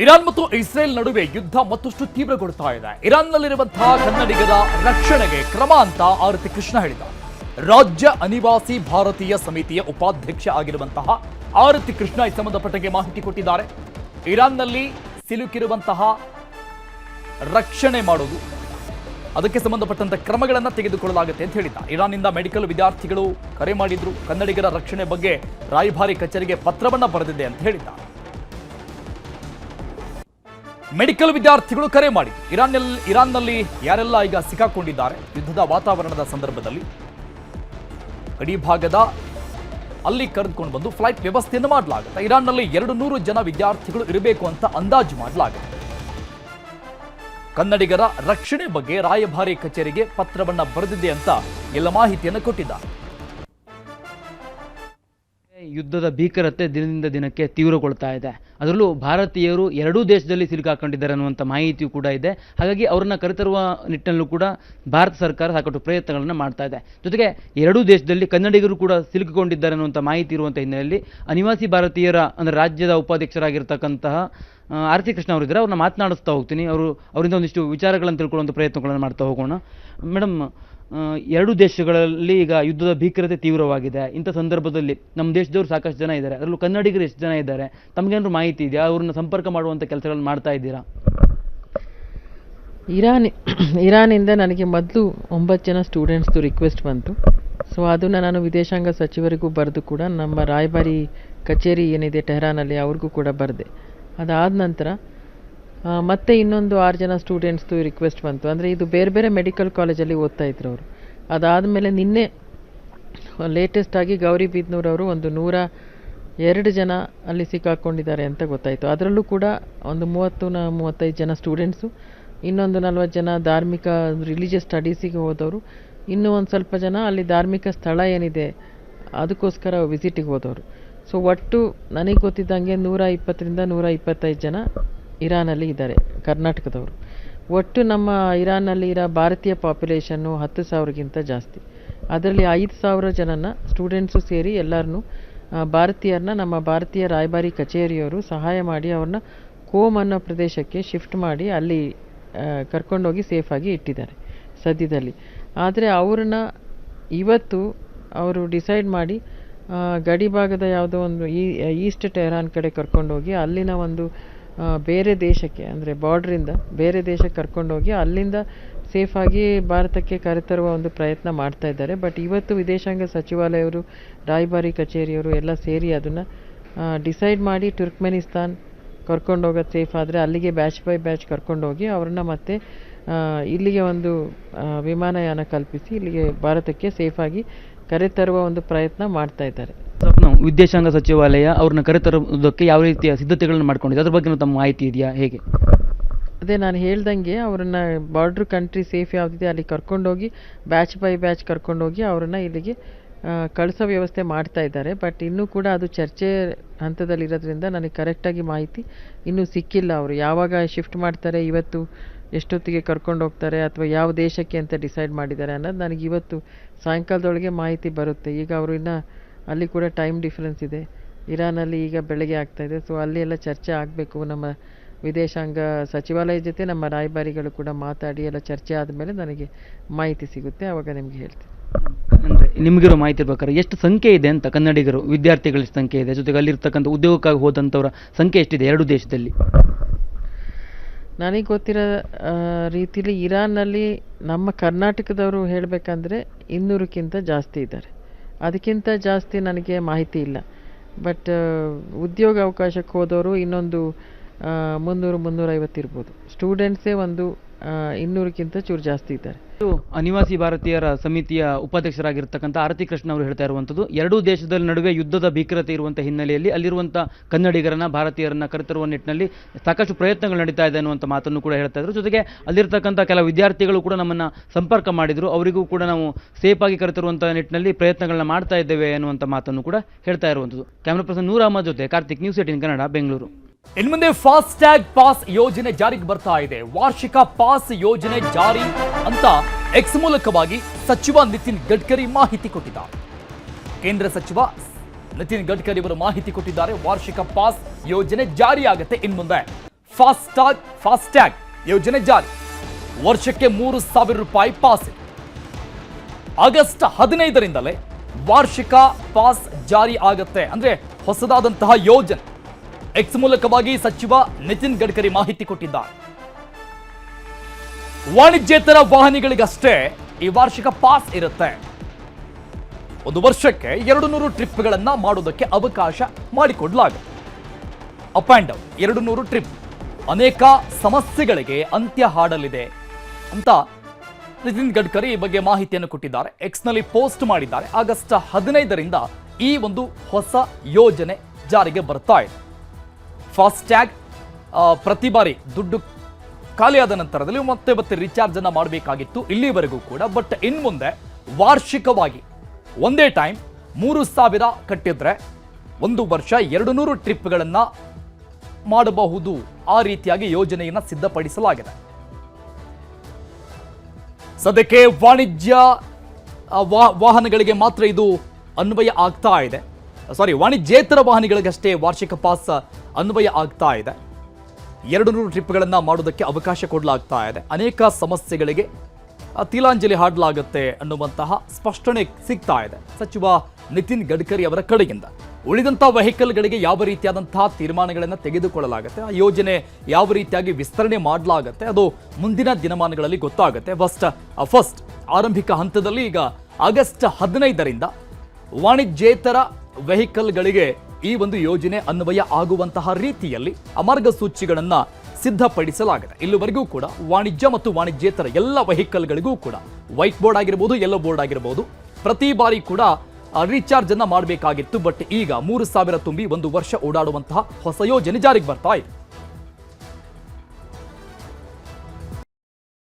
ಇರಾನ್ ಮತ್ತು ಇಸ್ರೇಲ್ ನಡುವೆ ಯುದ್ಧ ಮತ್ತಷ್ಟು ತೀವ್ರಗೊಳ್ತಾ ಇದೆ. ಇರಾನ್ನಲ್ಲಿರುವಂತಹ ಕನ್ನಡಿಗರ ರಕ್ಷಣೆಗೆ ಕ್ರಮ ಅಂತ ಆರತಿ ಕೃಷ್ಣ ಹೇಳಿದ್ದಾರೆ. ರಾಜ್ಯ ಅನಿವಾಸಿ ಭಾರತೀಯ ಸಮಿತಿಯ ಉಪಾಧ್ಯಕ್ಷ ಆಗಿರುವಂತಹ ಆರತಿ ಕೃಷ್ಣ ಈ ಸಂಬಂಧಪಟ್ಟಂಗೆ ಮಾಹಿತಿ ಕೊಟ್ಟಿದ್ದಾರೆ. ಇರಾನ್ನಲ್ಲಿ ಸಿಲುಕಿರುವಂತಹ ರಕ್ಷಣೆ ಮಾಡೋದು, ಅದಕ್ಕೆ ಸಂಬಂಧಪಟ್ಟಂತ ಕ್ರಮಗಳನ್ನು ತೆಗೆದುಕೊಳ್ಳಲಾಗುತ್ತೆ ಅಂತ ಹೇಳಿದ್ದಾರೆ. ಇರಾನ್ನಿಂದ ಮೆಡಿಕಲ್ ವಿದ್ಯಾರ್ಥಿಗಳು ಕರೆ ಮಾಡಿದ್ರು. ಕನ್ನಡಿಗರ ರಕ್ಷಣೆ ಬಗ್ಗೆ ರಾಯಭಾರಿ ಕಚೇರಿಗೆ ಪತ್ರವನ್ನ ಬರೆದಿದೆ ಅಂತ ಹೇಳಿದ್ದಾರೆ. ಮೆಡಿಕಲ್ ವಿದ್ಯಾರ್ಥಿಗಳು ಕರೆ ಮಾಡಿದ್ರು. ಇರಾನ್ನಲ್ಲಿ ಯಾರೆಲ್ಲ ಈಗ ಸಿಕ್ಕಾಕೊಂಡಿದ್ದಾರೆ ಯುದ್ಧದ ವಾತಾವರಣದ ಸಂದರ್ಭದಲ್ಲಿ ಗಡಿ ಭಾಗದ ಅಲ್ಲಿ ಕರೆದುಕೊಂಡು ಬಂದು ಫ್ಲೈಟ್ ವ್ಯವಸ್ಥೆಯನ್ನು ಮಾಡಲಾಗುತ್ತೆ. ಇರಾನ್ನಲ್ಲಿ 200 ಜನ ವಿದ್ಯಾರ್ಥಿಗಳು ಇರಬೇಕು ಅಂತ ಅಂದಾಜು ಮಾಡಲಾಗುತ್ತೆ. ಕನ್ನಡಿಗರ ರಕ್ಷಣೆ ಬಗ್ಗೆ ರಾಯಭಾರಿ ಕಚೇರಿಗೆ ಪತ್ರವನ್ನ ಬರೆದಿದೆ ಅಂತ ಎಲ್ಲ ಮಾಹಿತಿಯನ್ನು ಕೊಟ್ಟಿದ್ದಾರೆ. ಯುದ್ಧದ ಭೀಕರತೆ ದಿನದಿಂದ ದಿನಕ್ಕೆ ತೀವ್ರಗೊಳ್ತಾ ಇದೆ. ಅದರಲ್ಲೂ ಭಾರತೀಯರು ಎರಡೂ ದೇಶದಲ್ಲಿ ಸಿಲುಕಾಕೊಂಡಿದ್ದಾರೆ ಅನ್ನುವಂಥ ಮಾಹಿತಿಯೂ ಕೂಡ ಇದೆ. ಹಾಗಾಗಿ ಅವರನ್ನು ಕರೆತರುವ ನಿಟ್ಟಿನಲ್ಲೂ ಕೂಡ ಭಾರತ ಸರ್ಕಾರ ಸಾಕಷ್ಟು ಪ್ರಯತ್ನಗಳನ್ನು ಮಾಡ್ತಾ ಇದೆ. ಜೊತೆಗೆ ಎರಡೂ ದೇಶದಲ್ಲಿ ಕನ್ನಡಿಗರು ಕೂಡ ಸಿಲುಕಿಕೊಂಡಿದ್ದಾರೆ ಅನ್ನುವಂಥ ಮಾಹಿತಿ ಇರುವಂಥ ಹಿನ್ನೆಲೆಯಲ್ಲಿ ಅನಿವಾಸಿ ಭಾರತೀಯರ ಅಂದರೆ ರಾಜ್ಯದ ಉಪಾಧ್ಯಕ್ಷರಾಗಿರ್ತಕ್ಕಂತಹ ಆರತಿ ಕೃಷ್ಣ ಅವರಿದ್ದಾರೆ. ಅವ್ರನ್ನ ಮಾತನಾಡಿಸ್ತಾ ಹೋಗ್ತೀನಿ. ಅವರಿಂದ ಒಂದಿಷ್ಟು ವಿಚಾರಗಳನ್ನು ತಿಳ್ಕೊಳ್ಳುವಂಥ ಪ್ರಯತ್ನಗಳನ್ನು ಮಾಡ್ತಾ ಹೋಗೋಣ. ಮೇಡಮ್, ಎರಡು ದೇಶಗಳಲ್ಲಿ ಈಗ ಯುದ್ಧದ ಭೀಕರತೆ ತೀವ್ರವಾಗಿದೆ. ಇಂಥ ಸಂದರ್ಭದಲ್ಲಿ ನಮ್ಮ ದೇಶದವರು ಸಾಕಷ್ಟು ಜನ ಇದ್ದಾರೆ, ಅದರಲ್ಲೂ ಕನ್ನಡಿಗರು ಎಷ್ಟು ಜನ ಇದ್ದಾರೆ, ತಮಗೇನಾದ್ರು ಮಾಹಿತಿ ಇದೆಯಾ? ಅವ್ರನ್ನ ಸಂಪರ್ಕ ಮಾಡುವಂಥ ಕೆಲಸಗಳನ್ನು ಮಾಡ್ತಾ ಇದ್ದೀರಾ? ಇರಾನಿಂದ ನನಗೆ ಮೊದಲು 9 ಜನ ಸ್ಟೂಡೆಂಟ್ಸ್ದು ರಿಕ್ವೆಸ್ಟ್ ಬಂತು. ಸೊ ಅದನ್ನು ನಾನು ವಿದೇಶಾಂಗ ಸಚಿವರಿಗೂ ಬರೆದು ಕೂಡ ನಮ್ಮ ರಾಯಭಾರಿ ಕಚೇರಿ ಏನಿದೆ ಟೆಹರಾನಲ್ಲಿ ಅವ್ರಿಗೂ ಕೂಡ ಬರೆದೆ. ಅದಾದ ನಂತರ ಮತ್ತೆ ಇನ್ನೊಂದು 6 ಜನ ಸ್ಟೂಡೆಂಟ್ಸ್ದು ರಿಕ್ವೆಸ್ಟ್ ಬಂತು. ಅಂದರೆ ಇದು ಬೇರೆ ಬೇರೆ ಮೆಡಿಕಲ್ ಕಾಲೇಜಲ್ಲಿ ಓದ್ತಾ ಇದ್ರು ಅವರು. ಅದಾದಮೇಲೆ ನಿನ್ನೆ ಲೇಟೆಸ್ಟಾಗಿ ಗೌರಿಬಿದನೂರವರು ಒಂದು 102 ಜನ ಅಲ್ಲಿ ಸಿಕ್ಕಾಕೊಂಡಿದ್ದಾರೆ ಅಂತ ಗೊತ್ತಾಯಿತು. ಅದರಲ್ಲೂ ಕೂಡ ಒಂದು 30-35 ಜನ ಸ್ಟೂಡೆಂಟ್ಸು, ಇನ್ನೊಂದು 40 ಜನ ಧಾರ್ಮಿಕ ರಿಲಿಜಿಯಸ್ ಸ್ಟಡೀಸಿಗೆ ಹೋದವರು, ಇನ್ನೂ ಒಂದು ಸ್ವಲ್ಪ ಜನ ಅಲ್ಲಿ ಧಾರ್ಮಿಕ ಸ್ಥಳ ಏನಿದೆ ಅದಕ್ಕೋಸ್ಕರ ವಿಸಿಟಿಗೆ ಹೋದವರು. ಸೊ ಒಟ್ಟು ನನಗೆ ಗೊತ್ತಿದ್ದಂಗೆ 120ರಿಂದ 125 ಜನ ಇರಾನಲ್ಲಿ ಇದ್ದಾರೆ, ಕರ್ನಾಟಕದವರು. ಒಟ್ಟು ನಮ್ಮ ಇರಾನಲ್ಲಿ ಇರೋ ಭಾರತೀಯ ಪಾಪ್ಯುಲೇಷನ್ನು 10,000ಗಿಂತ ಜಾಸ್ತಿ. ಅದರಲ್ಲಿ 5,000 ಜನನ ಸ್ಟೂಡೆಂಟ್ಸು ಸೇರಿ ಎಲ್ಲರನ್ನೂ ಭಾರತೀಯರನ್ನ ನಮ್ಮ ಭಾರತೀಯ ರಾಯಭಾರಿ ಕಚೇರಿಯವರು ಸಹಾಯ ಮಾಡಿ ಅವ್ರನ್ನ ಕೋಮ್ ಅನ್ನೋ ಪ್ರದೇಶಕ್ಕೆ ಶಿಫ್ಟ್ ಮಾಡಿ ಅಲ್ಲಿ ಕರ್ಕೊಂಡೋಗಿ ಸೇಫಾಗಿ ಇಟ್ಟಿದ್ದಾರೆ. ಸದ್ಯದಲ್ಲಿ. ಆದರೆ ಅವ್ರನ್ನ ಇವತ್ತು ಅವರು ಡಿಸೈಡ್ ಮಾಡಿ ಗಡಿ ಭಾಗದ ಯಾವುದೋ ಒಂದು ಈಸ್ಟ್ ಟೆಹರಾನ್ ಕಡೆ ಕರ್ಕೊಂಡೋಗಿ ಅಲ್ಲಿನ ಒಂದು ಬೇರೆ ದೇಶಕ್ಕೆ ಅಂದರೆ ಬಾರ್ಡ್ರಿಂದ ಬೇರೆ ದೇಶಕ್ಕೆ ಕರ್ಕೊಂಡೋಗಿ ಅಲ್ಲಿಂದ ಸೇಫಾಗಿ ಭಾರತಕ್ಕೆ ಕರೆತರುವ ಒಂದು ಪ್ರಯತ್ನ ಮಾಡ್ತಾ ಇದ್ದಾರೆ. ಬಟ್ ಇವತ್ತು ವಿದೇಶಾಂಗ ಸಚಿವಾಲಯವರು, ರಾಯಭಾರಿ ಕಚೇರಿಯವರು ಎಲ್ಲ ಸೇರಿ ಅದನ್ನು ಡಿಸೈಡ್ ಮಾಡಿ ತುರ್ಕ್ಮೆನಿಸ್ತಾನ್ ಕರ್ಕೊಂಡೋಗೋದು ಸೇಫ್ ಆದರೆ ಅಲ್ಲಿಗೆ ಬ್ಯಾಚ್ ಬೈ ಬ್ಯಾಚ್ ಕರ್ಕೊಂಡೋಗಿ ಅವ್ರನ್ನ ಮತ್ತೆ ಇಲ್ಲಿಗೆ ಒಂದು ವಿಮಾನಯಾನ ಕಲ್ಪಿಸಿ ಇಲ್ಲಿಗೆ ಭಾರತಕ್ಕೆ ಸೇಫಾಗಿ ಕರೆತರುವ ಒಂದು ಪ್ರಯತ್ನ ಮಾಡ್ತಾ ಇದ್ದಾರೆ. ವಿದೇಶಾಂಗ ಸಚಿವಾಲಯ ಅವ್ರನ್ನ ಕರೆತರುವುದಕ್ಕೆ ಯಾವ ರೀತಿಯ ಸಿದ್ಧತೆಗಳನ್ನು ಮಾಡ್ಕೊಂಡಿದೆ, ಅದ್ರ ಬಗ್ಗೆ ತಮ್ಮ ಮಾಹಿತಿ ಇದೆಯಾ, ಹೇಗೆ? ಅದೇ ನಾನು ಹೇಳ್ದಂಗೆ ಅವ್ರನ್ನ ಬಾರ್ಡ್ರ್ ಕಂಟ್ರಿ ಸೇಫ್ ಯಾವುದಿದೆ ಅಲ್ಲಿ ಕರ್ಕೊಂಡೋಗಿ ಬ್ಯಾಚ್ ಬೈ ಬ್ಯಾಚ್ ಕರ್ಕೊಂಡೋಗಿ ಅವ್ರನ್ನ ಇಲ್ಲಿಗೆ ಕಳಿಸೋ ವ್ಯವಸ್ಥೆ ಮಾಡ್ತಾ ಇದ್ದಾರೆ. ಬಟ್ ಇನ್ನೂ ಕೂಡ ಅದು ಚರ್ಚೆ ಹಂತದಲ್ಲಿರೋದ್ರಿಂದ ನನಗೆ ಕರೆಕ್ಟಾಗಿ ಮಾಹಿತಿ ಇನ್ನೂ ಸಿಕ್ಕಿಲ್ಲ. ಅವರು ಯಾವಾಗ ಶಿಫ್ಟ್ ಮಾಡ್ತಾರೆ, ಇವತ್ತು ಎಷ್ಟೊತ್ತಿಗೆ ಕರ್ಕೊಂಡು ಹೋಗ್ತಾರೆ ಅಥವಾ ಯಾವ ದೇಶಕ್ಕೆ ಅಂತ ಡಿಸೈಡ್ ಮಾಡಿದ್ದಾರೆ ಅನ್ನೋದು ನನಗೆ ಇವತ್ತು ಸಾಯಂಕಾಲದೊಳಗೆ ಮಾಹಿತಿ ಬರುತ್ತೆ. ಈಗ ಅವರು ಇನ್ನೂ ಅಲ್ಲಿ ಕೂಡ ಟೈಮ್ ಡಿಫ್ರೆನ್ಸ್ ಇದೆ, ಇರಾನಲ್ಲಿ ಈಗ ಬೆಳಗ್ಗೆ ಆಗ್ತಾಯಿದೆ. ಸೊ ಅಲ್ಲಿ ಎಲ್ಲ ಚರ್ಚೆ ಆಗಬೇಕು. ನಮ್ಮ ವಿದೇಶಾಂಗ ಸಚಿವಾಲಯದ ಜೊತೆ ನಮ್ಮ ರಾಯಭಾರಿಗಳು ಕೂಡ ಮಾತಾಡಿ ಎಲ್ಲ ಚರ್ಚೆ ಆದಮೇಲೆ ನನಗೆ ಮಾಹಿತಿ ಸಿಗುತ್ತೆ, ಆವಾಗ ನಿಮಗೆ ಹೇಳ್ತೀನಿ. ಅಂದರೆ ನಿಮಗಿರೋ ಮಾಹಿತಿ ಇರ್ಬೇಕಾದ್ರೆ ಎಷ್ಟು ಸಂಖ್ಯೆ ಇದೆ ಅಂತ ಕನ್ನಡಿಗರು, ವಿದ್ಯಾರ್ಥಿಗಳ ಸಂಖ್ಯೆ ಇದೆ, ಜೊತೆಗೆ ಅಲ್ಲಿರ್ತಕ್ಕಂಥ ಉದ್ಯೋಗಕ್ಕಾಗಿ ಹೋದಂಥವರ ಸಂಖ್ಯೆ ಎಷ್ಟಿದೆ ಎರಡು ದೇಶದಲ್ಲಿ? ನನಗೆ ಗೊತ್ತಿರೋ ರೀತಿಲಿ ಇರಾನ್ನಲ್ಲಿ ನಮ್ಮ ಕರ್ನಾಟಕದವರು ಹೇಳಬೇಕಂದ್ರೆ 200ಕ್ಕಿಂತ ಜಾಸ್ತಿ ಇದ್ದಾರೆ. ಅದಕ್ಕಿಂತ ಜಾಸ್ತಿ ನನಗೆ ಮಾಹಿತಿ ಇಲ್ಲ. ಬಟ್ ಉದ್ಯೋಗ ಅವಕಾಶಕ್ಕೆ ಹೋದವರು ಇನ್ನೊಂದು 300-350 ಇರ್ಬೋದು. ಸ್ಟೂಡೆಂಟ್ಸೇ ಒಂದು 200ಕ್ಕಿಂತ ಚೂರು ಜಾಸ್ತಿ ಇದ್ದಾರೆ. ಅನಿವಾಸಿ ಭಾರತೀಯರ ಸಮಿತಿಯ ಉಪಾಧ್ಯಕ್ಷರಾಗಿರ್ತಕ್ಕಂಥ ಆರತಿ ಕೃಷ್ಣ ಅವರು ಹೇಳ್ತಾ ಇರುವಂಥದ್ದು, ಎರಡೂ ದೇಶದ ನಡುವೆ ಯುದ್ಧದ ಭೀಕರತೆ ಇರುವಂಥ ಹಿನ್ನೆಲೆಯಲ್ಲಿ ಅಲ್ಲಿರುವಂಥ ಕನ್ನಡಿಗರನ್ನ, ಭಾರತೀಯರನ್ನ ಕರೆತರುವ ನಿಟ್ಟಿನಲ್ಲಿ ಸಾಕಷ್ಟು ಪ್ರಯತ್ನಗಳು ನಡೀತಾ ಇದೆ ಅನ್ನುವಂಥ ಮಾತನ್ನು ಕೂಡ ಹೇಳ್ತಾ ಇದ್ರು. ಜೊತೆಗೆ ಅಲ್ಲಿರ್ತಕ್ಕಂಥ ಕೆಲವು ವಿದ್ಯಾರ್ಥಿಗಳು ಕೂಡ ನಮ್ಮನ್ನು ಸಂಪರ್ಕ ಮಾಡಿದ್ರು, ಅವರಿಗೂ ಕೂಡ ನಾವು ಸೇಫ್ ಆಗಿ ಕರೆತರುವಂಥ ನಿಟ್ಟಿನಲ್ಲಿ ಪ್ರಯತ್ನಗಳನ್ನ ಮಾಡ್ತಾ ಇದ್ದೇವೆ ಅನ್ನುವಂಥ ಮಾತನ್ನು ಕೂಡ ಹೇಳ್ತಾ ಇರುವಂಥದ್ದು. ಕ್ಯಾಮ್ರಾ ಪರ್ಸನ್ ನೂರ್ ಅಹಮದ್ ಜೊತೆ ಕಾರ್ತಿಕ್, ನ್ಯೂಸ್ 18 ಕನ್ನಡ, ಬೆಂಗಳೂರು. ಇನ್ನು ಮುಂದೆ ಫಾಸ್ಟ್ಯಾಗ್ ಪಾಸ್ ಯೋಜನೆ ಜಾರಿಗೆ ಬರ್ತಾ ಇದೆ. ವಾರ್ಷಿಕ ಪಾಸ್ ಯೋಜನೆ ಜಾರಿ ಅಂತ ಎಕ್ಸ್ ಮೂಲಕವಾಗಿ ಸಚಿವ ನಿತಿನ್ ಗಡ್ಕರಿ ಮಾಹಿತಿ ಕೊಟ್ಟಿದ್ದಾರೆ. ಕೇಂದ್ರ ಸಚಿವ ನಿತಿನ್ ಗಡ್ಕರಿ ಅವರು ಮಾಹಿತಿ ಕೊಟ್ಟಿದ್ದಾರೆ. ವಾರ್ಷಿಕ ಪಾಸ್ ಯೋಜನೆ ಜಾರಿಯಾಗುತ್ತೆ. ಇನ್ನು ಮುಂದೆ ಫಾಸ್ಟ್ಯಾಗ್ ಯೋಜನೆ ಜಾರಿ. ವರ್ಷಕ್ಕೆ 3,000 ರೂಪಾಯಿ ಪಾಸ್ ಇದೆ. ಆಗಸ್ಟ್ 15ರಿಂದಲೇ ವಾರ್ಷಿಕ ಪಾಸ್ ಜಾರಿ ಆಗುತ್ತೆ. ಅಂದ್ರೆ ಹೊಸದಾದಂತಹ ಯೋಜನೆ. ಎಕ್ಸ್ ಮೂಲಕವಾಗಿ ಸಚಿವ ನಿತಿನ್ ಗಡ್ಕರಿ ಮಾಹಿತಿ ಕೊಟ್ಟಿದ್ದಾರೆ. ವಾಣಿಜ್ಯೇತರ ವಾಹನಗಳಿಗಷ್ಟೇ ಈ ವಾರ್ಷಿಕ ಪಾಸ್ ಇರುತ್ತೆ. ಒಂದು ವರ್ಷಕ್ಕೆ 200 ಟ್ರಿಪ್ಗಳನ್ನ ಮಾಡೋದಕ್ಕೆ ಅವಕಾಶ ಮಾಡಿಕೊಡಲಾಗುತ್ತೆ. ಅಪ್ ಆ್ಯಂಡ್ ಡೌನ್ 200 ಟ್ರಿಪ್ ಅನೇಕ ಸಮಸ್ಯೆಗಳಿಗೆ ಅಂತ್ಯ ಹಾಡಲಿದೆ ಅಂತ ನಿತಿನ್ ಗಡ್ಕರಿ ಈ ಬಗ್ಗೆ ಮಾಹಿತಿಯನ್ನು ಕೊಟ್ಟಿದ್ದಾರೆ. ಎಕ್ಸ್ನಲ್ಲಿ ಪೋಸ್ಟ್ ಮಾಡಿದ್ದಾರೆ. ಆಗಸ್ಟ್ 15ರಿಂದ ಈ ಒಂದು ಹೊಸ ಯೋಜನೆ ಜಾರಿಗೆ ಬರ್ತಾ ಇದೆ. ಫಾಸ್ಟ್ಯಾಗ್ ಪ್ರತಿ ಬಾರಿ ದುಡ್ಡು ಖಾಲಿಯಾದ ನಂತರದಲ್ಲಿ ಮತ್ತೆ ರೀಚಾರ್ಜ್ ಅನ್ನ ಮಾಡಬೇಕಾಗಿತ್ತು ಇಲ್ಲಿವರೆಗೂ ಕೂಡ. ಬಟ್ ಇನ್ನು ಮುಂದೆ ವಾರ್ಷಿಕವಾಗಿ ಒಂದೇ ಟೈಮ್ 3,000 ಕಟ್ಟಿದ್ರೆ ಒಂದು ವರ್ಷ 200 ಟ್ರಿಪ್ಗಳನ್ನ ಮಾಡಬಹುದು. ಆ ರೀತಿಯಾಗಿ ಯೋಜನೆಯನ್ನ ಸಿದ್ಧಪಡಿಸಲಾಗಿದೆ. ಸದ್ಯಕ್ಕೆ ವಾಣಿಜ್ಯ ವಾಹನಗಳಿಗೆ ಮಾತ್ರ ಇದು ಅನ್ವಯ ಆಗ್ತಾ ಇದೆ. ವಾಣಿಜ್ಯೇತರ ವಾಹನಗಳಿಗಷ್ಟೇ ವಾರ್ಷಿಕ ಪಾಸ್ ಅನ್ವಯ ಆಗ್ತಾ ಇದೆ. 200 ಟ್ರಿಪ್ಗಳನ್ನ ಮಾಡೋದಕ್ಕೆ ಅವಕಾಶ ಕೊಡಲಾಗ್ತಾ ಇದೆ. ಅನೇಕ ಸಮಸ್ಯೆಗಳಿಗೆ ತಿಲಾಂಜಲಿ ಹಾಡಲಾಗುತ್ತೆ ಅನ್ನುವಂತಹ ಸ್ಪಷ್ಟನೆ ಸಿಗ್ತಾ ಇದೆ ಸಚಿವ ನಿತಿನ್ ಗಡ್ಕರಿ ಅವರ ಕಡೆಯಿಂದ. ಉಳಿದಂತಹ ವೆಹಿಕಲ್ಗಳಿಗೆ ಯಾವ ರೀತಿಯಾದಂತಹ ತೀರ್ಮಾನಗಳನ್ನು ತೆಗೆದುಕೊಳ್ಳಲಾಗುತ್ತೆ, ಆ ಯೋಜನೆ ಯಾವ ರೀತಿಯಾಗಿ ವಿಸ್ತರಣೆ ಮಾಡಲಾಗುತ್ತೆ, ಅದು ಮುಂದಿನ ದಿನಮಾನಗಳಲ್ಲಿ ಗೊತ್ತಾಗುತ್ತೆ. ಫಸ್ಟ್ ಆರಂಭಿಕ ಹಂತದಲ್ಲಿ ಈಗ ಆಗಸ್ಟ್ 15ರಿಂದ ವಾಣಿಜ್ಯೇತರ ವೆಹಿಕಲ್ಗಳಿಗೆ ಈ ಒಂದು ಯೋಜನೆ ಅನ್ವಯ ಆಗುವಂತಹ ರೀತಿಯಲ್ಲಿ ಮಾರ್ಗಸೂಚಿಗಳನ್ನ ಸಿದ್ಧಪಡಿಸಲಾಗಿದೆ. ಇಲ್ಲಿವರೆಗೂ ಕೂಡ ವಾಣಿಜ್ಯ ಮತ್ತು ವಾಣಿಜ್ಯೇತರ ಎಲ್ಲ ವೆಹಿಕಲ್ಗಳಿಗೂ ಕೂಡ ವೈಟ್ ಬೋರ್ಡ್ ಆಗಿರಬಹುದು, ಯೆಲ್ಲೋ ಬೋರ್ಡ್ ಆಗಿರಬಹುದು, ಪ್ರತಿ ಬಾರಿ ಕೂಡ ರೀಚಾರ್ಜ್ ಅನ್ನ ಮಾಡಬೇಕಾಗಿತ್ತು. ಬಟ್ ಈಗ 3,000 ತುಂಬಿ ಒಂದು ವರ್ಷ ಓಡಾಡುವಂತಹ ಹೊಸ ಯೋಜನೆ ಜಾರಿಗೆ ಬರ್ತಾ ಇದೆ.